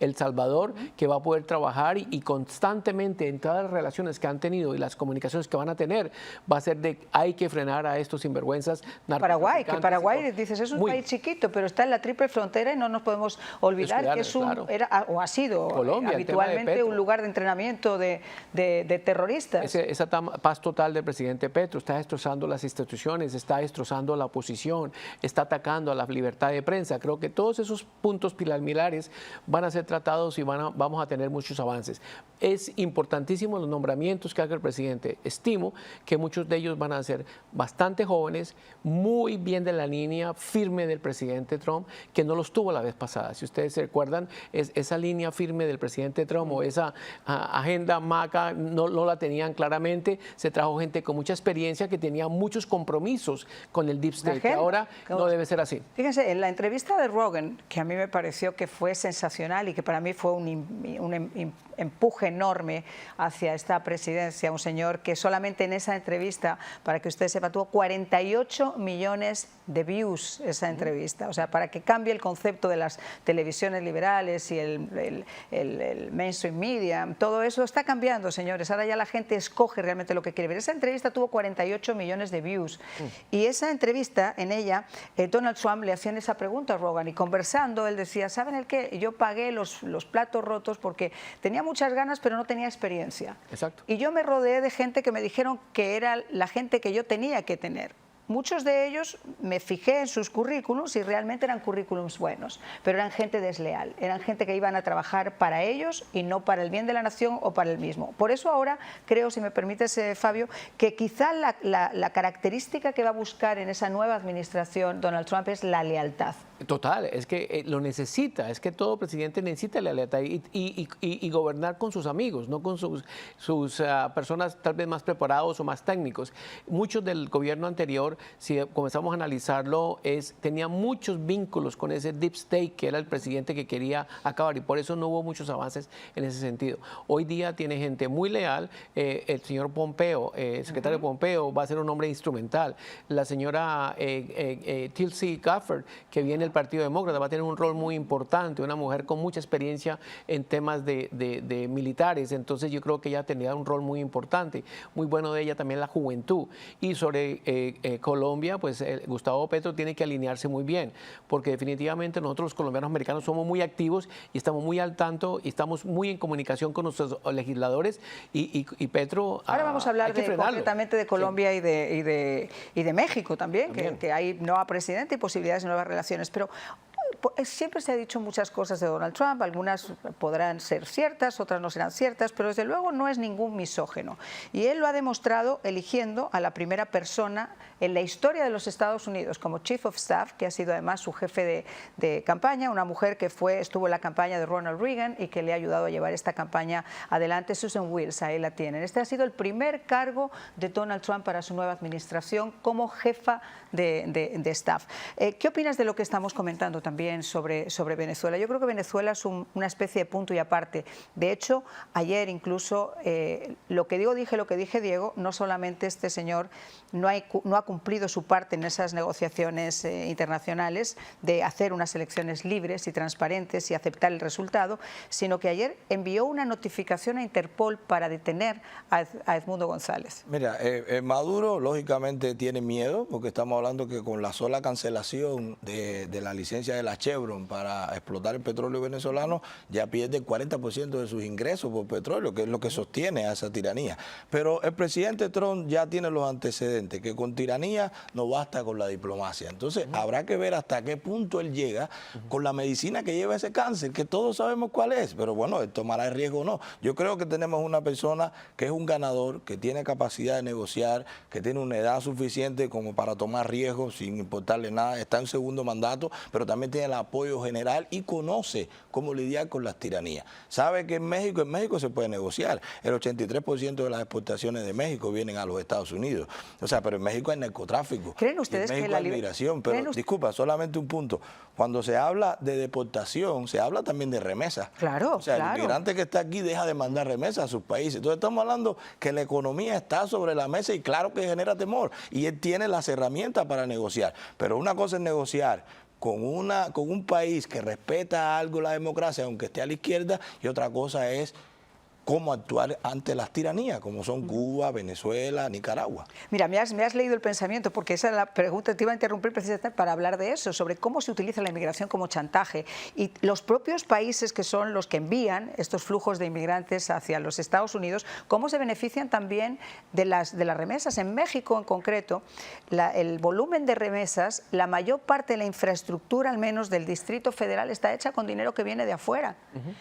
S9: El Salvador, que va a poder trabajar y constantemente en todas las relaciones que han tenido y las comunicaciones que van a tener, va a ser de hay que frenar a estos sinvergüenzas
S2: Paraguay, que Paraguay, dices, es un país chiquito, pero está en la triple frontera y no nos podemos olvidar que es o ha sido Colombia, habitualmente un lugar de entrenamiento de terroristas.
S9: Esa paz total del presidente Petro está destrozando las instituciones, está destrozando a la oposición, está atacando a la libertad de prensa. Creo que todos esos puntos pilares van a ser tratados y vamos a tener muchos avances. Es importantísimo los nombramientos que haga el presidente. Estimo que muchos de ellos van a ser bastante jóvenes, muy bien de la línea firme del presidente Trump, que no los tuvo la vez pasada. Si ustedes se recuerdan, esa línea firme del presidente Trump o esa agenda MACA no la tenían claramente. Se trajo gente con mucha experiencia que tenía muchos compromisos con el Deep State, que ahora no debe ser así.
S2: Fíjense, en la entrevista de Rogan, que a mí me pareció que fue sensacional y que para mí fue un empuje enorme hacia esta presidencia, un señor que solamente en esa entrevista, para que usted sepa, tuvo 48 millones de views esa entrevista, o sea, para que cambie el concepto de las televisiones liberales y el mainstream media, todo eso está cambiando, señores, ahora ya la gente escoge realmente lo que quiere ver. Esa entrevista tuvo 48 millones de views y esa entrevista, en ella, Donald Trump le hacían esa pregunta a Rogan y conversando, él decía, ¿saben el qué? Yo pagué los platos rotos porque tenía muchas ganas pero no tenía experiencia.
S9: Exacto.
S2: Y yo me rodeé de gente que me dijeron que era la gente que yo tenía que tener. Muchos de ellos me fijé en sus currículums y realmente eran currículums buenos, pero eran gente desleal, eran gente que iban a trabajar para ellos y no para el bien de la nación o para el mismo. Por eso ahora creo, si me permites, Fabio, que quizá la característica que va a buscar en esa nueva administración Donald Trump es la lealtad.
S9: Total, es que lo necesita, es que todo presidente necesita la lealtad y gobernar con sus amigos, no con sus personas tal vez más preparados o más técnicos. Muchos del gobierno anterior, si comenzamos a analizarlo, tenía muchos vínculos con ese Deep State que era el presidente que quería acabar y por eso no hubo muchos avances en ese sentido. Hoy día tiene gente muy leal, el señor Pompeo, el secretario Pompeo va a ser un hombre instrumental, la señora Tulsi Gabbard, que viene del Partido Demócrata, va a tener un rol muy importante, una mujer con mucha experiencia en temas de militares, entonces yo creo que ella tendría un rol muy importante. Muy bueno de ella también la juventud. Y sobre Colombia, pues Gustavo Petro tiene que alinearse muy bien, porque definitivamente nosotros los colombianos americanos somos muy activos y estamos muy al tanto y estamos muy en comunicación con nuestros legisladores y Petro...
S2: Ahora vamos a hablar concretamente de Colombia y de México también, que hay nueva presidenta y posibilidades de nuevas relaciones, pero siempre se ha dicho muchas cosas de Donald Trump, algunas podrán ser ciertas, otras no serán ciertas, pero desde luego no es ningún misógino. Y él lo ha demostrado eligiendo a la primera persona en la historia de los Estados Unidos como Chief of Staff, que ha sido además su jefe de campaña, una mujer que estuvo en la campaña de Ronald Reagan y que le ha ayudado a llevar esta campaña adelante, Susan Wills, ahí la tienen. Este ha sido el primer cargo de Donald Trump para su nueva administración como jefa de staff. ¿Qué opinas de lo que estamos comentando también sobre Venezuela? Yo creo que Venezuela es una especie de punto y aparte. De hecho, ayer incluso lo que dije Diego, no solamente este señor no ha cumplido su parte en esas negociaciones internacionales de hacer unas elecciones libres y transparentes y aceptar el resultado, sino que ayer envió una notificación a Interpol para detener a Edmundo González.
S8: Mira, Maduro lógicamente tiene miedo, porque estamos hablando que con la sola cancelación de la licencia de la Chevron para explotar el petróleo venezolano, ya pierde el 40% de sus ingresos por petróleo, que es lo que sostiene a esa tiranía. Pero el presidente Trump ya tiene los antecedentes, que con tiranía no basta con la diplomacia. Entonces habrá que ver hasta qué punto él llega con la medicina que lleva ese cáncer, que todos sabemos cuál es, pero bueno, él tomará el riesgo o no. Yo creo que tenemos una persona que es un ganador, que tiene capacidad de negociar, que tiene una edad suficiente como para tomar riesgos sin importarle nada, está en segundo mandato, pero también tiene el apoyo general y conoce cómo lidiar con las tiranías. Sabe que en México se puede negociar. El 83% de las exportaciones de México vienen a los Estados Unidos. O sea, pero en México hay narcotráfico.
S2: ¿Creen ustedes
S8: que la migración? Pero disculpa, solamente un punto. Cuando se habla de deportación, se habla también de remesas.
S2: Claro,
S8: o sea,
S2: claro.
S8: El migrante que está aquí deja de mandar remesas a sus países. Entonces estamos hablando que la economía está sobre la mesa y claro que genera temor. Y él tiene las herramientas para negociar. Pero una cosa es negociar con un país que respeta algo la democracia, aunque esté a la izquierda, y otra cosa es cómo actuar ante las tiranías, como son Cuba, Venezuela, Nicaragua.
S2: Mira, me has leído el pensamiento, porque esa es la pregunta, te iba a interrumpir precisamente para hablar de eso, sobre cómo se utiliza la inmigración como chantaje. Y los propios países que son los que envían estos flujos de inmigrantes hacia los Estados Unidos, cómo se benefician también de las remesas. En México, en concreto, el volumen de remesas, la mayor parte de la infraestructura, al menos del Distrito Federal, está hecha con dinero que viene de afuera.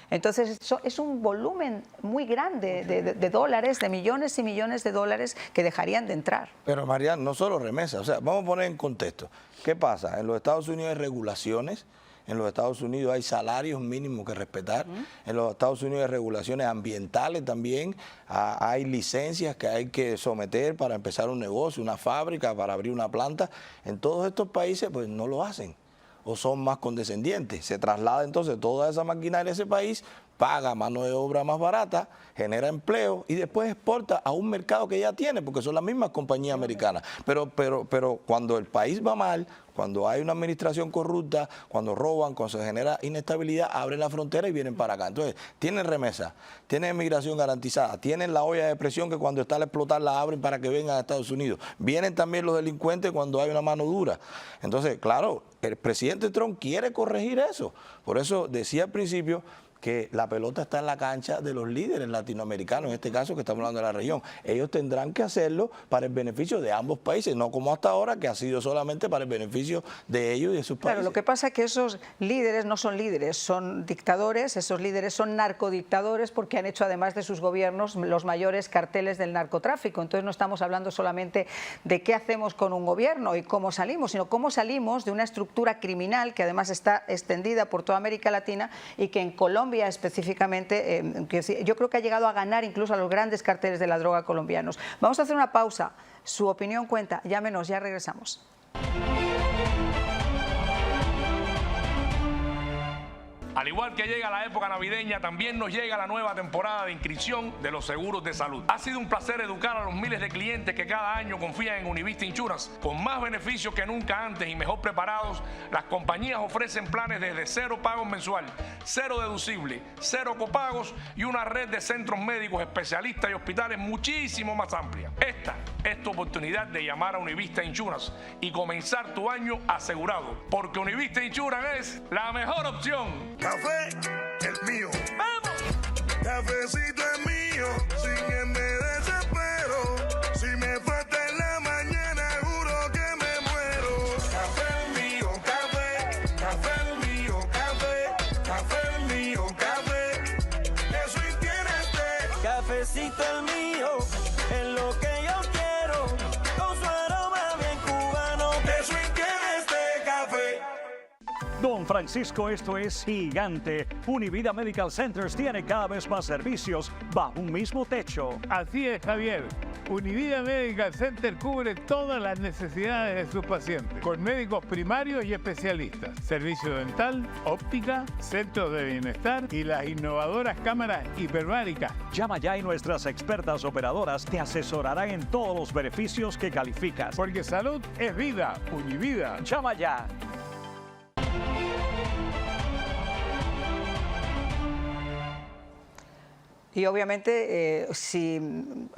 S2: Entonces, es un volumen muy grande de dólares, de millones y millones de dólares que dejarían de entrar.
S8: Pero Mariana, no solo remesas, o sea, vamos a poner en contexto. ¿Qué pasa? En los Estados Unidos hay regulaciones, en los Estados Unidos hay salarios mínimos que respetar, en los Estados Unidos hay regulaciones ambientales también, hay licencias que hay que someter para empezar un negocio, una fábrica, para abrir una planta. En todos estos países pues no lo hacen o son más condescendientes. Se traslada entonces toda esa maquinaria a ese país, paga mano de obra más barata, genera empleo y después exporta a un mercado que ya tiene, porque son las mismas compañías americanas. Pero cuando el país va mal, cuando hay una administración corrupta, cuando roban, cuando se genera inestabilidad, abren la frontera y vienen para acá. Entonces, tienen remesa, tienen emigración garantizada, tienen la olla de presión que cuando está al explotar la abren para que vengan a Estados Unidos. Vienen también los delincuentes cuando hay una mano dura. Entonces, claro, el presidente Trump quiere corregir eso. Por eso decía al principio que la pelota está en la cancha de los líderes latinoamericanos, en este caso que estamos hablando de la región. Ellos tendrán que hacerlo para el beneficio de ambos países, no como hasta ahora, que ha sido solamente para el beneficio de ellos y de sus países.
S2: Claro, lo que pasa es que esos líderes no son líderes, son dictadores, esos líderes son narcodictadores porque han hecho además de sus gobiernos los mayores carteles del narcotráfico. Entonces no estamos hablando solamente de qué hacemos con un gobierno y cómo salimos, sino cómo salimos de una estructura criminal que además está extendida por toda América Latina y que en Colombia específicamente, yo creo que ha llegado a ganar incluso a los grandes carteles de la droga colombianos. Vamos a hacer una pausa. Su opinión cuenta. Llámenos, ya regresamos.
S15: Al igual que llega la época navideña, también nos llega la nueva temporada de inscripción de los seguros de salud. Ha sido un placer educar a los miles de clientes que cada año confían en Univista Insurance. Con más beneficios que nunca antes y mejor preparados, las compañías ofrecen planes desde 0 pagos mensual, 0 deducible, 0 copagos y una red de centros médicos, especialistas y hospitales muchísimo más amplia. Esta es tu oportunidad de llamar a Univista Insurance y comenzar tu año asegurado, porque Univista Insurance es la mejor opción.
S16: Café es mío. ¡Vamos! Cafecito es mío, sin que me desespero. Si me falta en la mañana, juro que me muero. Café es mío, café es mío, café es mío, café. Eso y tienes té. Cafecito es mío, es lo que yo quiero. Con su aroma bien cubano. Eso y tienes té, café.
S11: Don Francisco, esto es gigante. Univida Medical Centers tiene cada vez más servicios bajo un mismo techo.
S12: Así es, Javier. Univida Medical Center cubre todas las necesidades de sus pacientes, con médicos primarios y especialistas, servicio dental, óptica, centros de bienestar y las innovadoras cámaras hiperbáricas.
S11: Llama ya y nuestras expertas operadoras te asesorarán en todos los beneficios que calificas.
S12: Porque salud es vida. Univida.
S11: Llama ya.
S2: Y obviamente si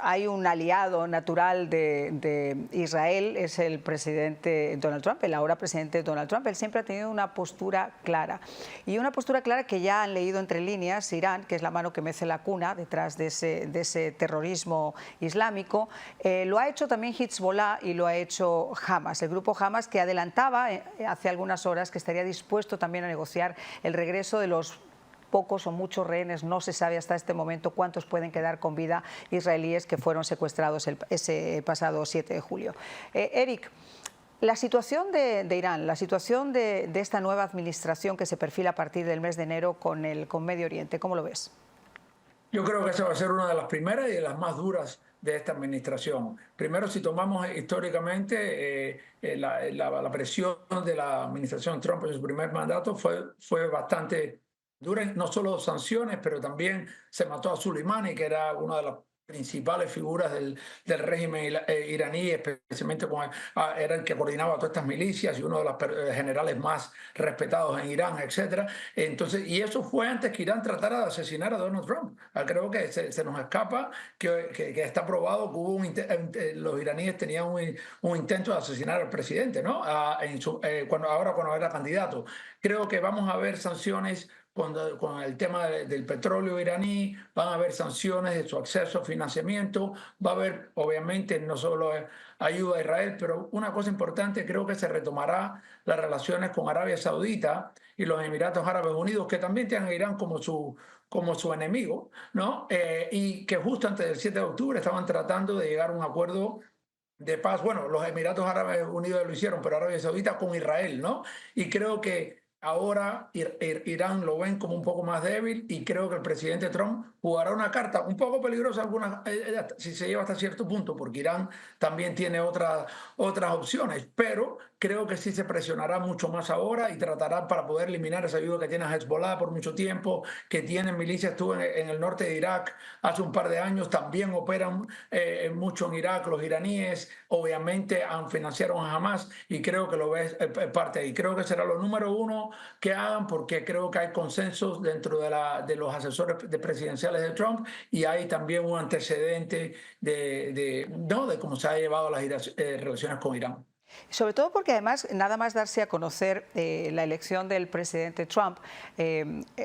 S2: hay un aliado natural de Israel es el presidente Donald Trump, el ahora presidente Donald Trump. Él siempre ha tenido una postura clara. Y una postura clara que ya han leído entre líneas Irán, que es la mano que mece la cuna detrás de ese terrorismo islámico. Lo ha hecho también Hezbollah y lo ha hecho Hamas, el grupo Hamas, que adelantaba hace algunas horas que estaría dispuesto también a negociar el regreso de los pocos o muchos rehenes, no se sabe hasta este momento cuántos pueden quedar con vida israelíes que fueron secuestrados ese pasado 7 de julio. Eric, la situación de Irán, la situación de esta nueva administración que se perfila a partir del mes de enero con Medio Oriente, ¿cómo lo ves?
S7: Yo creo que esa va a ser una de las primeras y de las más duras de esta administración. Primero, si tomamos históricamente la presión de la administración Trump en su primer mandato fue bastante dura, no solo sanciones, pero también se mató a Soleimani, que era una de las principales figuras del régimen iraní, especialmente era el que coordinaba todas estas milicias y uno de los generales más respetados en Irán, etc. Entonces, y eso fue antes que Irán tratara de asesinar a Donald Trump. Creo que se nos escapa que está probado que hubo los iraníes tenían un intento de asesinar al presidente, ¿no? Cuando era candidato. Creo que vamos a ver sanciones con el tema del petróleo iraní, van a haber sanciones de su acceso a financiamiento, va a haber obviamente no solo ayuda a Israel, pero una cosa importante, creo que se retomará las relaciones con Arabia Saudita y los Emiratos Árabes Unidos, que también tienen a Irán como su enemigo, ¿no? Y que justo antes del 7 de octubre estaban tratando de llegar a un acuerdo de paz. Bueno, los Emiratos Árabes Unidos lo hicieron, pero Arabia Saudita con Israel, ¿no? Y creo que ahora Irán lo ven como un poco más débil y creo que el presidente Trump jugará una carta un poco peligrosa si se lleva hasta cierto punto, porque Irán también tiene otras opciones, pero creo que sí se presionará mucho más ahora y tratará para poder eliminar esa ayuda que tiene a Hezbollah por mucho tiempo, que tienen milicias, estuvo en el norte de Irak hace un par de años, también operan mucho en Irak los iraníes, obviamente financiaron a Hamas y creo que lo ves parte ahí. Creo que será lo número uno que hagan, porque creo que hay consensos dentro de los asesores presidenciales de Trump y hay también un antecedente de cómo se ha llevado las relaciones con Irán.
S2: Sobre todo porque además, nada más darse a conocer la elección del presidente Trump,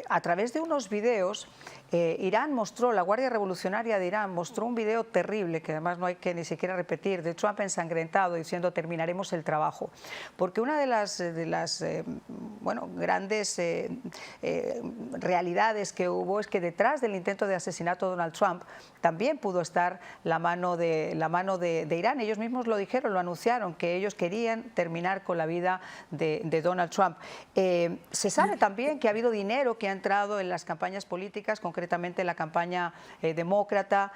S2: a través de unos videos, Irán mostró, la Guardia Revolucionaria de Irán mostró un video terrible, que además no hay que ni siquiera repetir, de Trump ensangrentado diciendo terminaremos el trabajo. Porque una de las grandes realidades que hubo es que detrás del intento de asesinato de Donald Trump también pudo estar la mano de Irán. Ellos mismos lo dijeron, lo anunciaron, que ellos querían terminar con la vida de Donald Trump. Se sabe también que ha habido dinero que ha entrado en las campañas políticas, concretamente concretamente la campaña demócrata,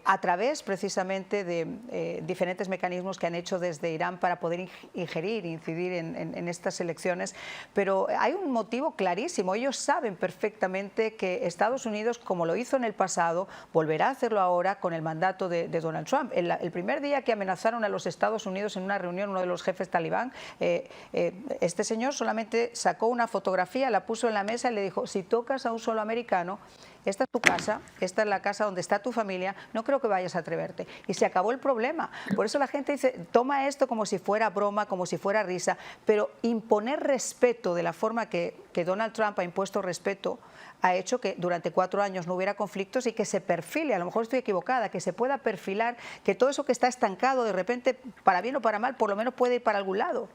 S2: a través precisamente de diferentes mecanismos que han hecho desde Irán para poder incidir en estas elecciones. Pero hay un motivo clarísimo. Ellos saben perfectamente que Estados Unidos, como lo hizo en el pasado, volverá a hacerlo ahora con el mandato de Donald Trump. El primer día que amenazaron a los Estados Unidos en una reunión, uno de los jefes talibán, este señor solamente sacó una fotografía, la puso en la mesa y le dijo: si tocas a un solo americano, esta es tu casa, esta es la casa donde está tu familia, no creo que vayas a atreverte. Y se acabó el problema. Por eso la gente dice, toma esto como si fuera broma, como si fuera risa, pero imponer respeto de la forma que Donald Trump ha impuesto respeto ha hecho que durante 4 años no hubiera conflictos y que se perfile, a lo mejor estoy equivocada, que se pueda perfilar, que todo eso que está estancado de repente, para bien o para mal, por lo menos puede ir para algún lado.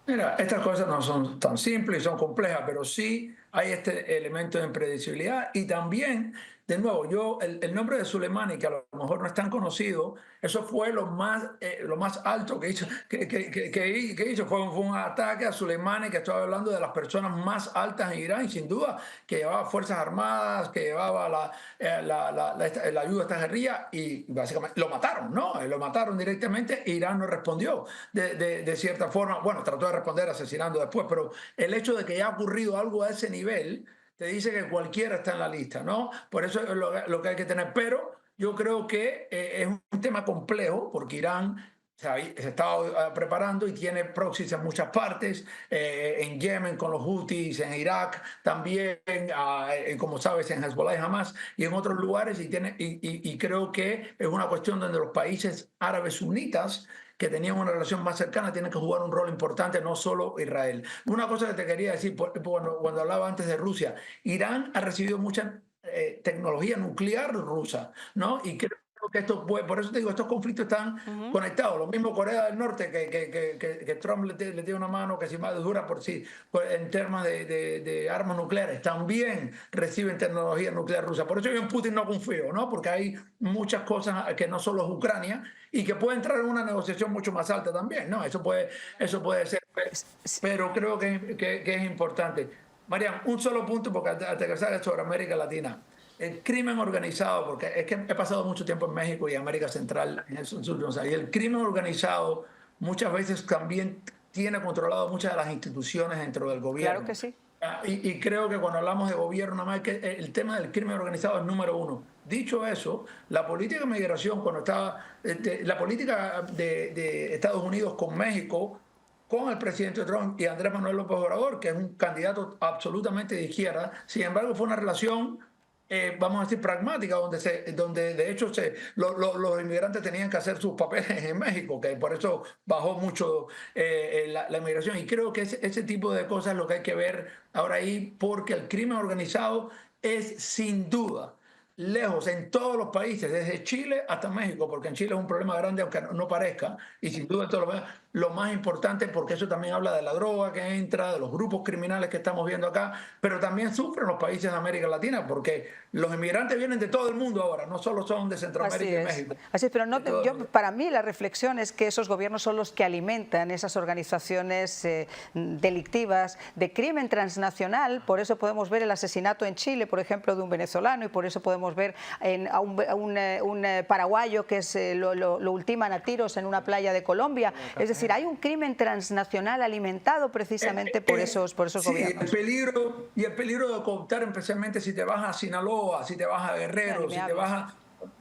S7: Mira, estas cosas no son tan simples y son complejas, pero sí hay este elemento de impredecibilidad. Y también, de nuevo, el nombre de Soleimani, que a lo mejor no es tan conocido, eso fue lo más alto que hizo, que hizo. Fue un ataque a Soleimani, que estaba hablando de las personas más altas en Irán, y sin duda que llevaba fuerzas armadas, que llevaba la ayuda a esta guerrilla, y básicamente lo mataron, ¿no? Lo mataron directamente. Irán no respondió de cierta forma. Bueno, trató de responder asesinando después, pero el hecho de que haya ocurrido algo a ese nivel te dice que cualquiera está en la lista, ¿no? Por eso es lo que hay que tener. Pero yo creo que es un tema complejo, porque Irán se estaba preparando y tiene proxies en muchas partes, en Yemen con los Houthis, en Irak también, como sabes, en Hezbollah y Hamas, y en otros lugares, y creo que es una cuestión donde los países árabes sunitas, que tenían una relación más cercana, tienen que jugar un rol importante, no solo Israel. Una cosa que te quería decir, cuando hablaba antes de Rusia, Irán ha recibido mucha tecnología nuclear rusa, ¿no? Y creo que esto puede, por eso te digo, estos conflictos están conectados. Lo mismo Corea del Norte, que Trump le tiene una mano que si más dura en temas de armas nucleares, también reciben tecnología nuclear rusa. Por eso yo en Putin no confío, ¿no? Porque hay muchas cosas que no solo es Ucrania y que puede entrar en una negociación mucho más alta también, ¿no? Eso puede ser, pero creo que es importante. Marian, un solo punto, porque hasta que salga sobre América Latina. El crimen organizado, porque es que he pasado mucho tiempo en México y América Central en esos últimos años, y el crimen organizado muchas veces también tiene controlado muchas de las instituciones dentro del gobierno.
S2: Claro que sí.
S7: Y creo que cuando hablamos de gobierno, nada más que el tema del crimen organizado es número uno. Dicho eso, la política de migración, cuando estaba la política de Estados Unidos con México, con el presidente Trump y Andrés Manuel López Obrador, que es un candidato absolutamente de izquierda, sin embargo fue una relación, vamos a decir, pragmática, donde de hecho los inmigrantes tenían que hacer sus papeles en México, que por eso bajó mucho la inmigración. Y creo que ese tipo de cosas es lo que hay que ver ahora ahí, porque el crimen organizado es sin duda lejos en todos los países, desde Chile hasta México, porque en Chile es un problema grande, aunque no parezca, y sin duda esto lo más importante, porque eso también habla de la droga que entra, de los grupos criminales que estamos viendo acá, pero también sufren los países de América Latina, porque los inmigrantes vienen de todo el mundo ahora, no solo son de Centroamérica y México.
S2: Así es, pero para mí la reflexión es que esos gobiernos son los que alimentan esas organizaciones delictivas de crimen transnacional. Por eso podemos ver el asesinato en Chile, por ejemplo, de un venezolano, y por eso podemos ver a un paraguayo que lo ultiman a tiros en una playa de Colombia. Es decir, hay un crimen transnacional alimentado precisamente por esos gobiernos.
S7: El peligro de cooptar, especialmente si te vas a Sinaloa, si te vas a Guerrero, si te vas a...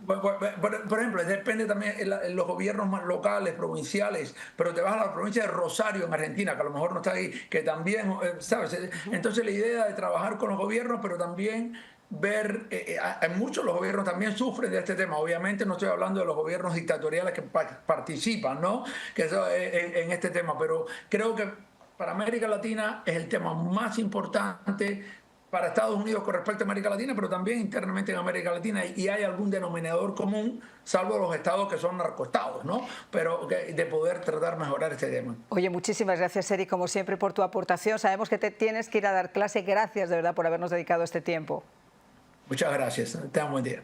S7: Por ejemplo, depende también en los gobiernos más locales, provinciales, pero te vas a la provincia de Rosario, en Argentina, que a lo mejor no está ahí, que también, ¿sabes? Entonces la idea de trabajar con los gobiernos, pero también ver, en muchos los gobiernos también sufren de este tema. Obviamente no estoy hablando de los gobiernos dictatoriales que participan, ¿no? Que eso, en este tema, pero creo que para América Latina es el tema más importante para Estados Unidos con respecto a América Latina, pero también internamente en América Latina, y hay algún denominador común, salvo los estados que son narcoestados, ¿no? Pero de poder tratar de mejorar este tema.
S2: Oye, muchísimas gracias, Eric, como siempre, por tu aportación. Sabemos que te tienes que ir a dar clase. Gracias, de verdad, por habernos dedicado este tiempo.
S7: Muchas gracias. Tengan un buen día.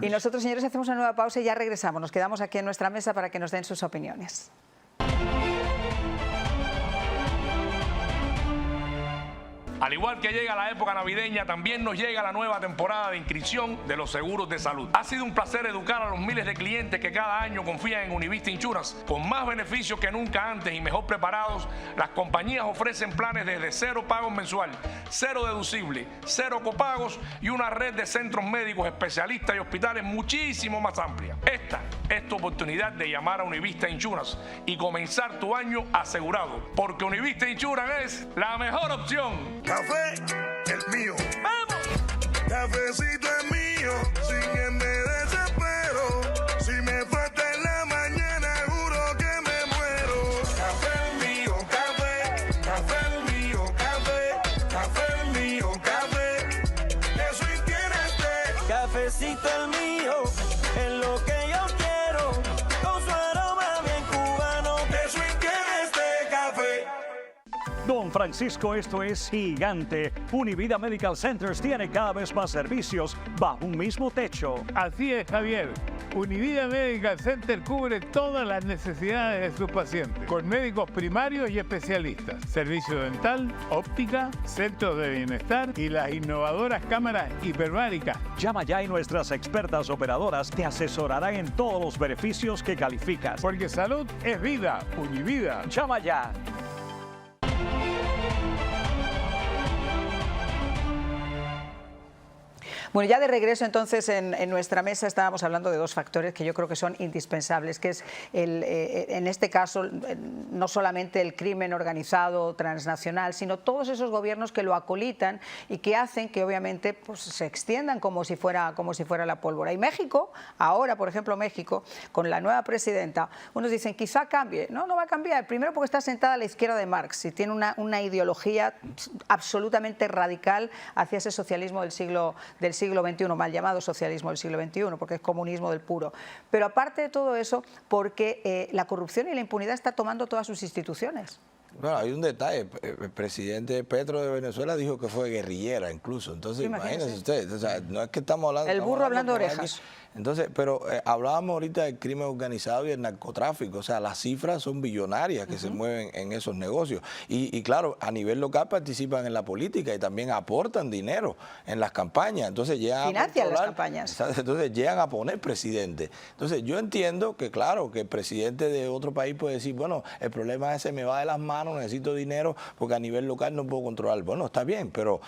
S2: Y nosotros, señores, hacemos una nueva pausa y ya regresamos. Nos quedamos aquí en nuestra mesa para que nos den sus opiniones.
S15: Al igual que llega la época navideña, también nos llega la nueva temporada de inscripción de los seguros de salud. Ha sido un placer educar a los miles de clientes que cada año confían en Univista Insurance. Con más beneficios que nunca antes y mejor preparados, las compañías ofrecen planes desde 0 pagos mensual, 0 deducible, 0 copagos y una red de centros médicos, especialistas y hospitales muchísimo más amplia. Esta es tu oportunidad de llamar a Univista Insurance y comenzar tu año asegurado, porque Univista Insurance es la mejor opción.
S16: Café, el mío. ¡Vamos! Cafecito es mío, sin el me desespero. Si me falta en la mañana, juro que me muero. Café el mío, café el mío, café el mío, café. Eso y tienes té.
S17: Cafecito el mío, es lo que yo quiero, con su aroma bien cubano.
S16: Eso y tienes té, café.
S11: Don Francisco, esto es gigante. Univida Medical Centers tiene cada vez más servicios bajo un mismo techo.
S12: Así es, Javier. Univida Medical Center cubre todas las necesidades de sus pacientes, con médicos primarios y especialistas, servicio dental, óptica, centros de bienestar y las innovadoras cámaras hiperbáricas.
S11: Llama ya y nuestras expertas operadoras te asesorarán en todos los beneficios que calificas.
S12: Porque salud es vida. Univida.
S11: Llama ya.
S2: Bueno, ya de regreso entonces en nuestra mesa estábamos hablando de dos factores que yo creo que son indispensables, que es en este caso no solamente el crimen organizado transnacional, sino todos esos gobiernos que lo acolitan y que hacen que obviamente pues, se extiendan como si fuera la pólvora. Y México, ahora por ejemplo México, con la nueva presidenta, unos dicen quizá cambie. No, no va a cambiar. Primero porque está sentada a la izquierda de Marx y tiene una ideología absolutamente radical hacia ese socialismo del siglo XXI, mal llamado socialismo del siglo XXI, porque es comunismo del puro. Pero aparte de todo eso, porque la corrupción y la impunidad está tomando todas sus instituciones.
S8: Bueno, hay un detalle. El presidente Petro de Venezuela dijo que fue guerrillera incluso. Entonces, imagínense usted, o sea, no es que estamos hablando...
S2: El burro hablando de orejas.
S8: Entonces, pero hablábamos ahorita del crimen organizado y el narcotráfico, o sea, las cifras son billonarias que se mueven en esos negocios. Y claro, a nivel local participan en la política y también aportan dinero en las campañas. Entonces llegan
S2: financian las campañas.
S8: Entonces llegan a poner presidente. Entonces yo entiendo que claro, que el presidente de otro país puede decir, bueno, el problema es que se me va de las manos, necesito dinero porque a nivel local no puedo controlar. Bueno, está bien, pero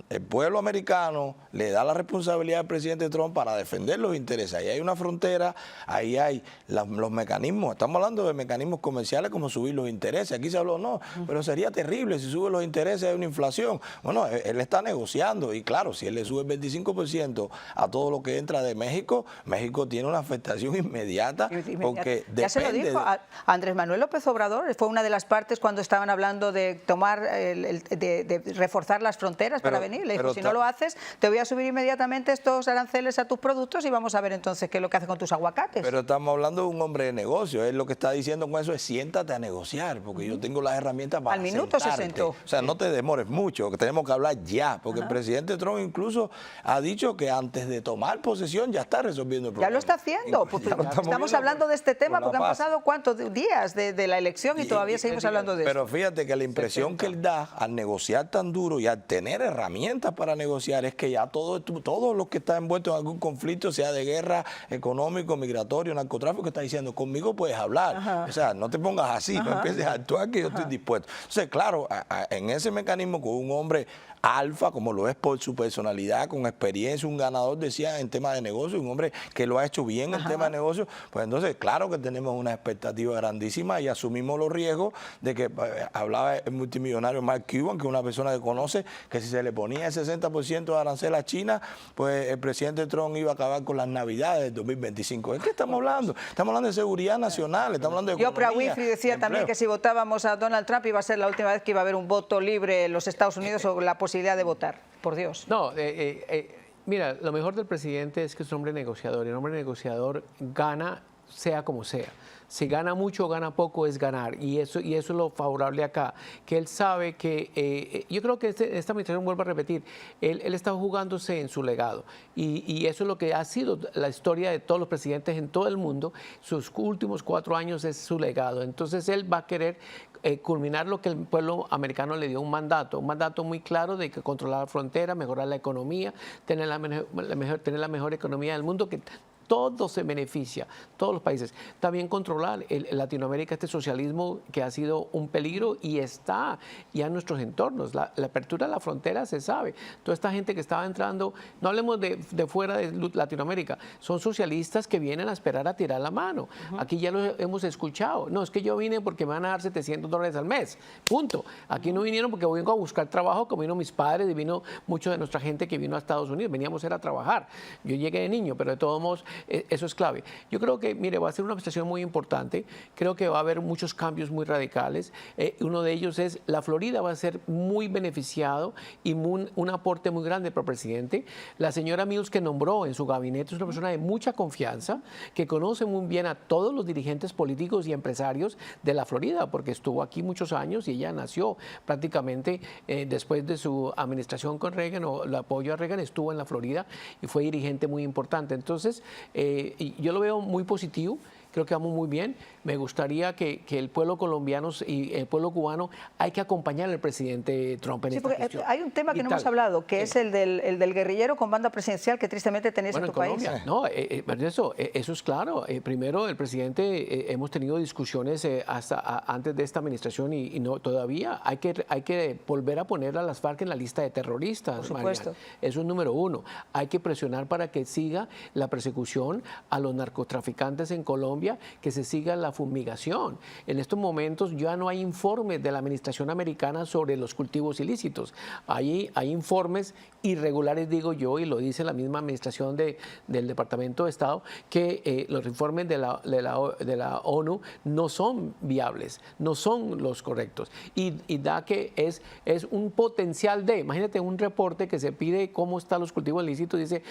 S8: el pueblo americano le da la responsabilidad al presidente Trump para defender los intereses. Ahí hay una frontera, ahí hay los mecanismos, estamos hablando de mecanismos comerciales como subir los intereses. Aquí se habló, no, pero sería terrible si sube los intereses, hay una inflación. Bueno, él está negociando y claro, si él le sube el 25% a todo lo que entra de México, México tiene una afectación inmediata porque
S2: ya se lo dijo a Andrés Manuel López Obrador, fue una de las partes cuando estaban hablando de tomar, de reforzar las fronteras para venir. Le dijo, si no lo haces, te voy a subir inmediatamente estos aranceles a tus productos y vamos a ver entonces qué es lo que hace con tus aguacates.
S8: Pero estamos hablando de un hombre de negocio. Él lo que está diciendo con eso es siéntate a negociar, porque yo tengo las herramientas para
S2: al minuto
S8: sentarte.
S2: Se sentó.
S8: O sea, no te demores mucho, que tenemos que hablar ya, porque el presidente Trump incluso ha dicho que antes de tomar posesión ya está resolviendo el problema.
S2: Ya lo está haciendo. Estamos hablando de este tema porque han pasado ¿cuántos días de la elección y todavía seguimos hablando de eso?
S8: Pero fíjate que la impresión que él da al negociar tan duro y al tener herramientas para negociar es que ya todos los que están envueltos en algún conflicto, sea de guerra, económico, migratorio, narcotráfico, está diciendo, conmigo puedes hablar. O sea, no te pongas así, no empieces a actuar que yo estoy dispuesto. Entonces, claro, en ese mecanismo con un hombre alfa, como lo es por su personalidad, con experiencia, un ganador, decía, en tema de negocio, un hombre que lo ha hecho bien en tema de negocio, pues entonces, claro que tenemos una expectativa grandísima y asumimos los riesgos de que, hablaba el multimillonario Mark Cuban, que es una persona que conoce que si se le ponía el 60% de arancel a China, pues el presidente Trump iba a acabar con las navidades del 2025. ¿De qué estamos hablando? Estamos hablando de seguridad nacional, estamos hablando de
S2: Oprah Winfrey decía también que si votábamos a Donald Trump iba a ser la última vez que iba a haber un voto libre en los Estados Unidos o la posibilidad de votar, por Dios.
S9: No, mira, lo mejor del presidente es que es un hombre negociador, y el hombre negociador gana sea como sea. Si gana mucho o gana poco es ganar, y eso es lo favorable acá, que él sabe que, yo creo que esta administración, vuelvo a repetir, él está jugándose en su legado, y eso es lo que ha sido la historia de todos los presidentes en todo el mundo. Sus últimos 4 años es su legado, entonces él va a querer culminar lo que el pueblo americano le dio un mandato muy claro de que controlar la frontera, mejorar la economía, tener la mejor economía del mundo, que todo se beneficia, todos los países. También controlar en Latinoamérica este socialismo que ha sido un peligro y está ya en nuestros entornos. La apertura de la frontera se sabe. Toda esta gente que estaba entrando, no hablemos de fuera de Latinoamérica, son socialistas que vienen a esperar a tirar la mano. Aquí ya lo hemos escuchado. No, es que yo vine porque me van a dar $700 al mes. Punto. Aquí no vinieron porque vengo a buscar trabajo, como vino mis padres y vino mucha de nuestra gente que vino a Estados Unidos. Veníamos a trabajar. Yo llegué de niño, pero de todos modos eso es clave. Yo creo que, mire, va a ser una situación muy importante. Creo que va a haber muchos cambios muy radicales. Uno de ellos es la Florida va a ser muy beneficiado y un aporte muy grande para el presidente. La señora Mills que nombró en su gabinete es una persona de mucha confianza, que conoce muy bien a todos los dirigentes políticos y empresarios de la Florida, porque estuvo aquí muchos años y ella nació prácticamente después de su administración con Reagan o el apoyo a Reagan, estuvo en la Florida y fue dirigente muy importante. Entonces, y yo lo veo muy positivo. Creo que vamos muy bien. Me gustaría que el pueblo colombiano y el pueblo cubano hay que acompañar al presidente Trump en esta cuestión.
S2: Hay un tema que no hemos hablado, que es el del guerrillero con banda presidencial que tristemente tenéis en tu país.
S9: No, eso es claro. Primero, el presidente, hemos tenido discusiones hasta antes de esta administración y no todavía hay que volver a poner a las FARC en la lista de terroristas.
S2: Por supuesto.
S9: Mariana. Eso es número uno. Hay que presionar para que siga la persecución a los narcotraficantes en Colombia, que se siga la fumigación. En estos momentos ya no hay informes de la administración americana sobre los cultivos ilícitos. Hay informes irregulares, digo yo, y lo dice la misma administración del Departamento de Estado, que los informes de la ONU no son viables, no son los correctos. Y da que es un potencial de, imagínate un reporte que se pide cómo están los cultivos ilícitos, dice,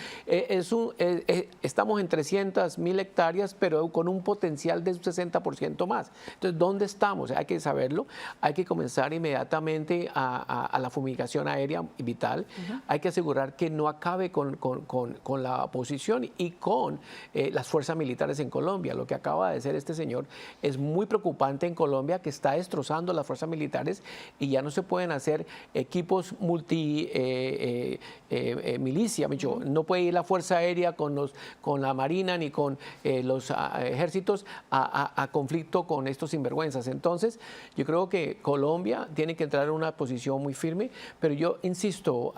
S9: estamos en 300.000 hectáreas, pero con un potencial de un 60% más. Entonces, ¿dónde estamos? Hay que saberlo, hay que comenzar inmediatamente a la fumigación aérea vital, hay que asegurar que no acabe con la oposición y con las fuerzas militares en Colombia. Lo que acaba de hacer este señor es muy preocupante en Colombia, que está destrozando las fuerzas militares y ya no se pueden hacer equipos milicia. No puede ir la Fuerza Aérea con la Marina ni con los ejércitos a conflicto con estos sinvergüenzas. Entonces, yo creo que Colombia tiene que entrar en una posición muy firme, pero yo insisto,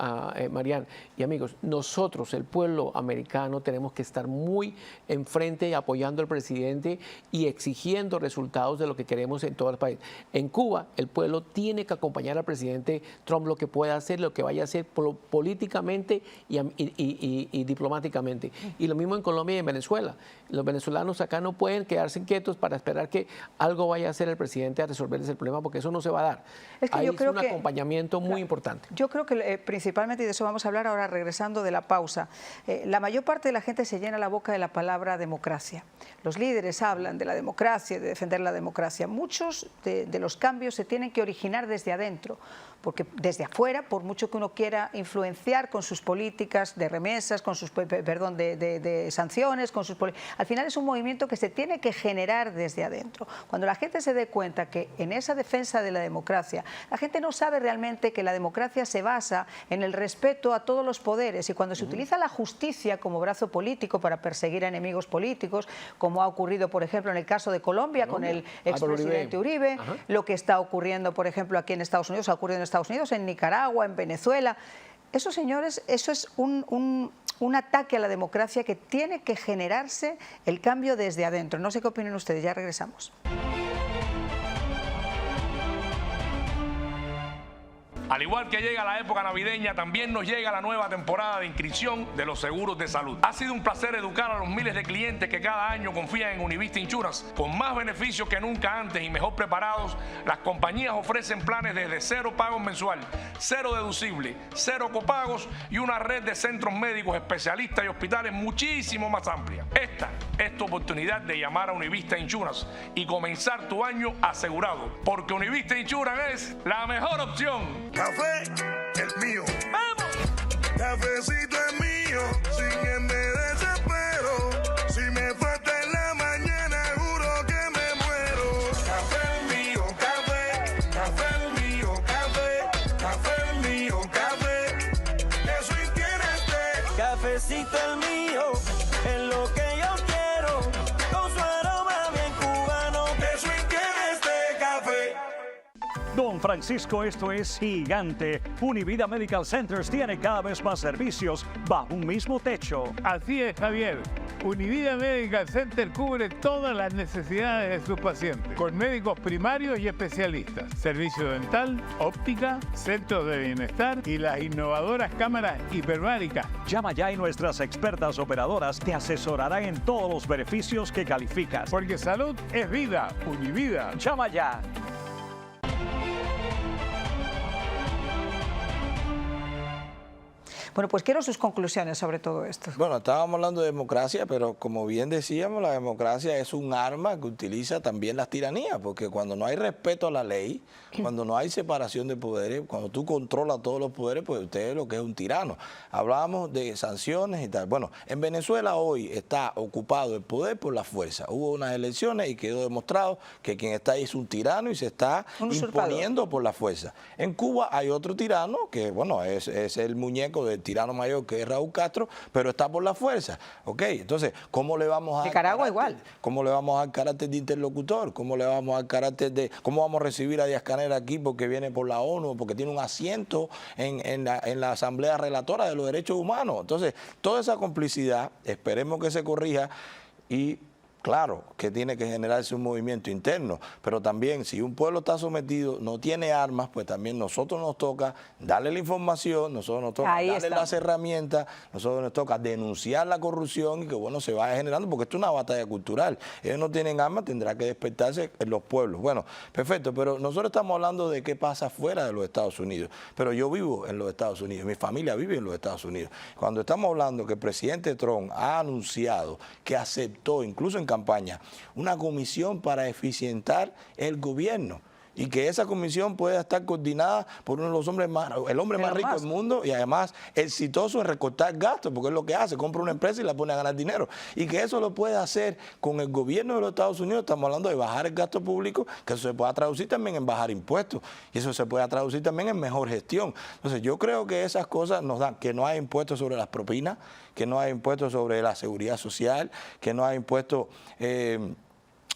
S9: Marian y amigos, nosotros, el pueblo americano, tenemos que estar muy enfrente apoyando al presidente y exigiendo resultados de lo que queremos en todo el país. En Cuba, el pueblo tiene que acompañar al presidente Trump lo que pueda hacer, lo que vaya a hacer políticamente y diplomáticamente. Y lo mismo en Colombia y en Venezuela. Los venezolanos acá no pueden quedarse quietos para esperar que algo vaya a hacer el presidente a resolverles el problema, porque eso no se va a dar.
S2: Es que
S9: ahí
S2: yo creo
S9: es un acompañamiento muy importante.
S2: Yo creo que principalmente, y de eso vamos a hablar ahora regresando de la pausa, la mayor parte de la gente se llena la boca de la palabra democracia. Los líderes hablan de la democracia, de defender la democracia. Muchos de los cambios se tienen que originar desde adentro, porque desde afuera, por mucho que uno quiera influenciar con sus políticas de remesas, con sus, de sanciones, con sus al final es un movimiento que se tiene que generar desde adentro. Cuando la gente se dé cuenta que en esa defensa de la democracia, la gente no sabe realmente que la democracia se basa en el respeto a todos los poderes, y cuando se utiliza la justicia como brazo político para perseguir a enemigos políticos, como ha ocurrido, por ejemplo, en el caso de Colombia con el expresidente Uribe, lo que está ocurriendo, por ejemplo, aquí en Estados Unidos, ha ocurrido en Estados Unidos, en Nicaragua, en Venezuela. Eso, señores, eso es un ataque a la democracia que tiene que generarse el cambio desde adentro. No sé qué opinan ustedes, ya regresamos.
S15: Al igual que llega la época navideña, también nos llega la nueva temporada de inscripción de los seguros de salud. Ha sido un placer educar a los miles de clientes que cada año confían en Univista Insurance. Con más beneficios que nunca antes y mejor preparados, las compañías ofrecen planes desde 0 pagos mensual, 0 deducible, 0 copagos y una red de centros médicos, especialistas y hospitales muchísimo más amplia. Esta es tu oportunidad de llamar a Univista Insurance y comenzar tu año asegurado, porque Univista Insurance es la mejor opción.
S16: Café, el mío. ¡Vamos! Cafecito es mío, sin que me desespero. Si me falta en la mañana, juro que me muero. Café es mío, café
S17: cafecito el mío, es lo que yo quiero, con su aroma bien cubano.
S16: Que swing tiene este café.
S11: Don Francisco, esto es gigante. Univida Medical Centers tiene cada vez más servicios bajo un mismo techo.
S12: Así es, Javier. Univida Medical Center cubre todas las necesidades de sus pacientes, con médicos primarios y especialistas, servicio dental, óptica, centros de bienestar y las innovadoras cámaras hiperbáricas.
S11: Llama ya y nuestras expertas operadoras te asesorarán en todos los beneficios que calificas.
S12: Porque salud es vida. Univida.
S11: Llama ya.
S2: Bueno, pues quiero sus conclusiones sobre todo esto.
S8: Bueno, estábamos hablando de democracia, pero como bien decíamos, la democracia es un arma que utiliza también las tiranías, porque cuando no hay respeto a la ley, cuando no hay separación de poderes, cuando tú controlas todos los poderes, pues usted es lo que es un tirano. Hablábamos de sanciones y tal. Bueno, en Venezuela hoy está ocupado el poder por la fuerza. Hubo unas elecciones y quedó demostrado que quien está ahí es un tirano y se está imponiendo por la fuerza. En Cuba hay otro tirano que, bueno, es el muñeco del tirano mayor, que es Raúl Castro, pero está por la fuerza. ¿Ok? Entonces, ¿cómo le vamos a dar
S2: Nicaragua igual?
S8: ¿Cómo le vamos a dar carácter de interlocutor? ¿Cómo le vamos a dar carácter de... ¿Cómo vamos a recibir a Díaz-Canel aquí porque viene por la ONU, porque tiene un asiento en la Asamblea Relatora de los Derechos Humanos? Entonces, toda esa complicidad, esperemos que se corrija y... Claro que tiene que generarse un movimiento interno, pero también si un pueblo está sometido, no tiene armas, pues también nosotros nos toca darle la información, nosotros nos toca darle las herramientas, nosotros nos toca denunciar la corrupción y que bueno se vaya generando, porque esto es una batalla cultural. Ellos no tienen armas, tendrá que despertarse en los pueblos. Bueno, perfecto, pero nosotros estamos hablando de qué pasa fuera de los Estados Unidos, pero yo vivo en los Estados Unidos, mi familia vive en los Estados Unidos. Cuando estamos hablando que el presidente Trump ha anunciado que aceptó, incluso en campaña, una comisión para eficientar el gobierno y que esa comisión pueda estar coordinada por uno de los hombres más, el hombre más rico del mundo y además exitoso en recortar gastos, porque es lo que hace, compra una empresa y la pone a ganar dinero, y que eso lo puede hacer con el gobierno de los Estados Unidos. Estamos hablando de bajar el gasto público, que eso se pueda traducir también en bajar impuestos y eso se pueda traducir también en mejor gestión. Entonces yo creo que esas cosas nos dan, que no hay impuestos sobre las propinas, que no hay impuestos sobre la seguridad social, que no hay impuestos...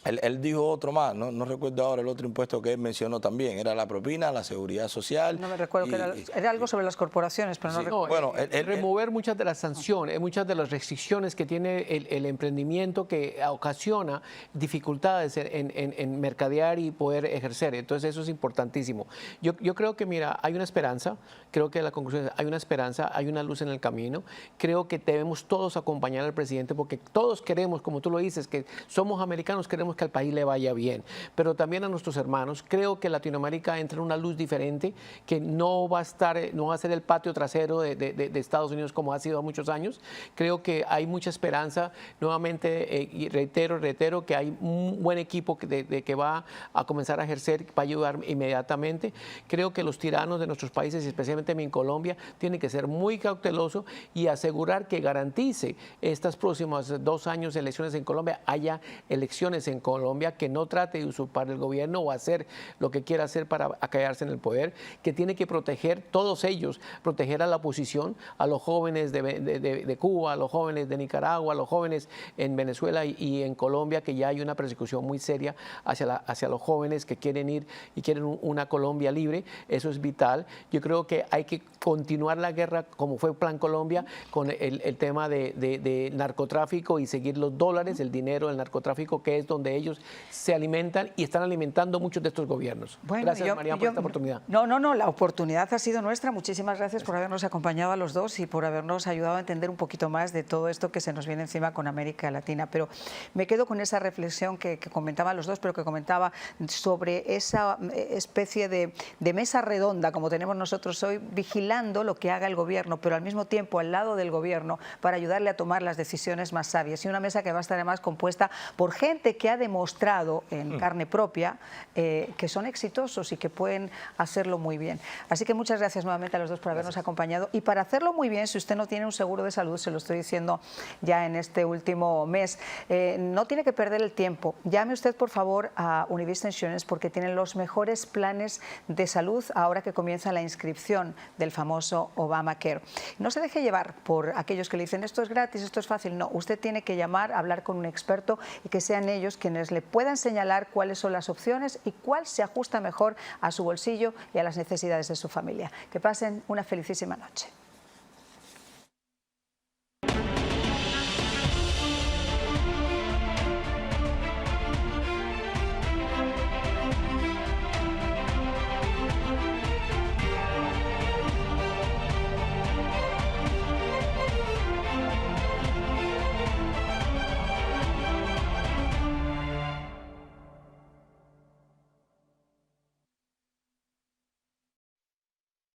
S8: Él dijo otro más, no recuerdo ahora el otro impuesto que él mencionó también, era la propina, la seguridad social.
S2: No me recuerdo que era algo sobre las corporaciones, pero no recuerdo.
S9: Bueno, remover muchas de las sanciones, muchas de las restricciones que tiene el emprendimiento que ocasiona dificultades en mercadear y poder ejercer. Entonces eso es importantísimo. Yo creo que, mira, hay una esperanza, creo que la conclusión es hay una esperanza, hay una luz en el camino. Creo que debemos todos acompañar al presidente porque todos queremos, como tú lo dices, que somos americanos, queremos que al país le vaya bien, pero también a nuestros hermanos. Creo que Latinoamérica entra en una luz diferente, que no va a ser el patio trasero de Estados Unidos como ha sido hace muchos años. Creo que hay mucha esperanza. Nuevamente, y reitero que hay un buen equipo que va a comenzar a ejercer, va a ayudar inmediatamente. Creo que los tiranos de nuestros países, especialmente en Colombia, tienen que ser muy cautelosos y asegurar que garantice estos próximos 2 años de elecciones en Colombia, haya elecciones en Colombia, que no trate de usurpar el gobierno o hacer lo que quiera hacer para acallarse en el poder, que tiene que proteger, todos ellos, proteger a la oposición, a los jóvenes de Cuba, a los jóvenes de Nicaragua, a los jóvenes en Venezuela y en Colombia, que ya hay una persecución muy seria hacia los jóvenes que quieren ir y quieren una Colombia libre. Eso es vital. Yo creo que hay que continuar la guerra, como fue Plan Colombia, con el tema de narcotráfico y seguir los dólares, el dinero del narcotráfico, que es donde ellos se alimentan y están alimentando muchos de estos gobiernos.
S2: Bueno,
S9: gracias, María, por esta oportunidad.
S2: No, la oportunidad ha sido nuestra. Muchísimas gracias por habernos acompañado a los dos y por habernos ayudado a entender un poquito más de todo esto que se nos viene encima con América Latina. Pero me quedo con esa reflexión que comentaban los dos, pero que comentaba sobre esa especie de mesa redonda, como tenemos nosotros hoy, vigilando lo que haga el gobierno, pero al mismo tiempo al lado del gobierno para ayudarle a tomar las decisiones más sabias. Y una mesa que va a estar además compuesta por gente que ha ha demostrado en carne propia que son exitosos y que pueden hacerlo muy bien. Así que muchas gracias nuevamente a los dos por habernos acompañado. Y para hacerlo muy bien, si usted no tiene un seguro de salud, se lo estoy diciendo ya en este último mes, no tiene que perder el tiempo. Llame usted, por favor, a Univista Insurance porque tienen los mejores planes de salud ahora que comienza la inscripción del famoso Obamacare. No se deje llevar por aquellos que le dicen esto es gratis, esto es fácil. No, usted tiene que llamar, hablar con un experto y que sean ellos quienes le puedan señalar cuáles son las opciones y cuál se ajusta mejor a su bolsillo y a las necesidades de su familia. Que pasen una felicísima noche.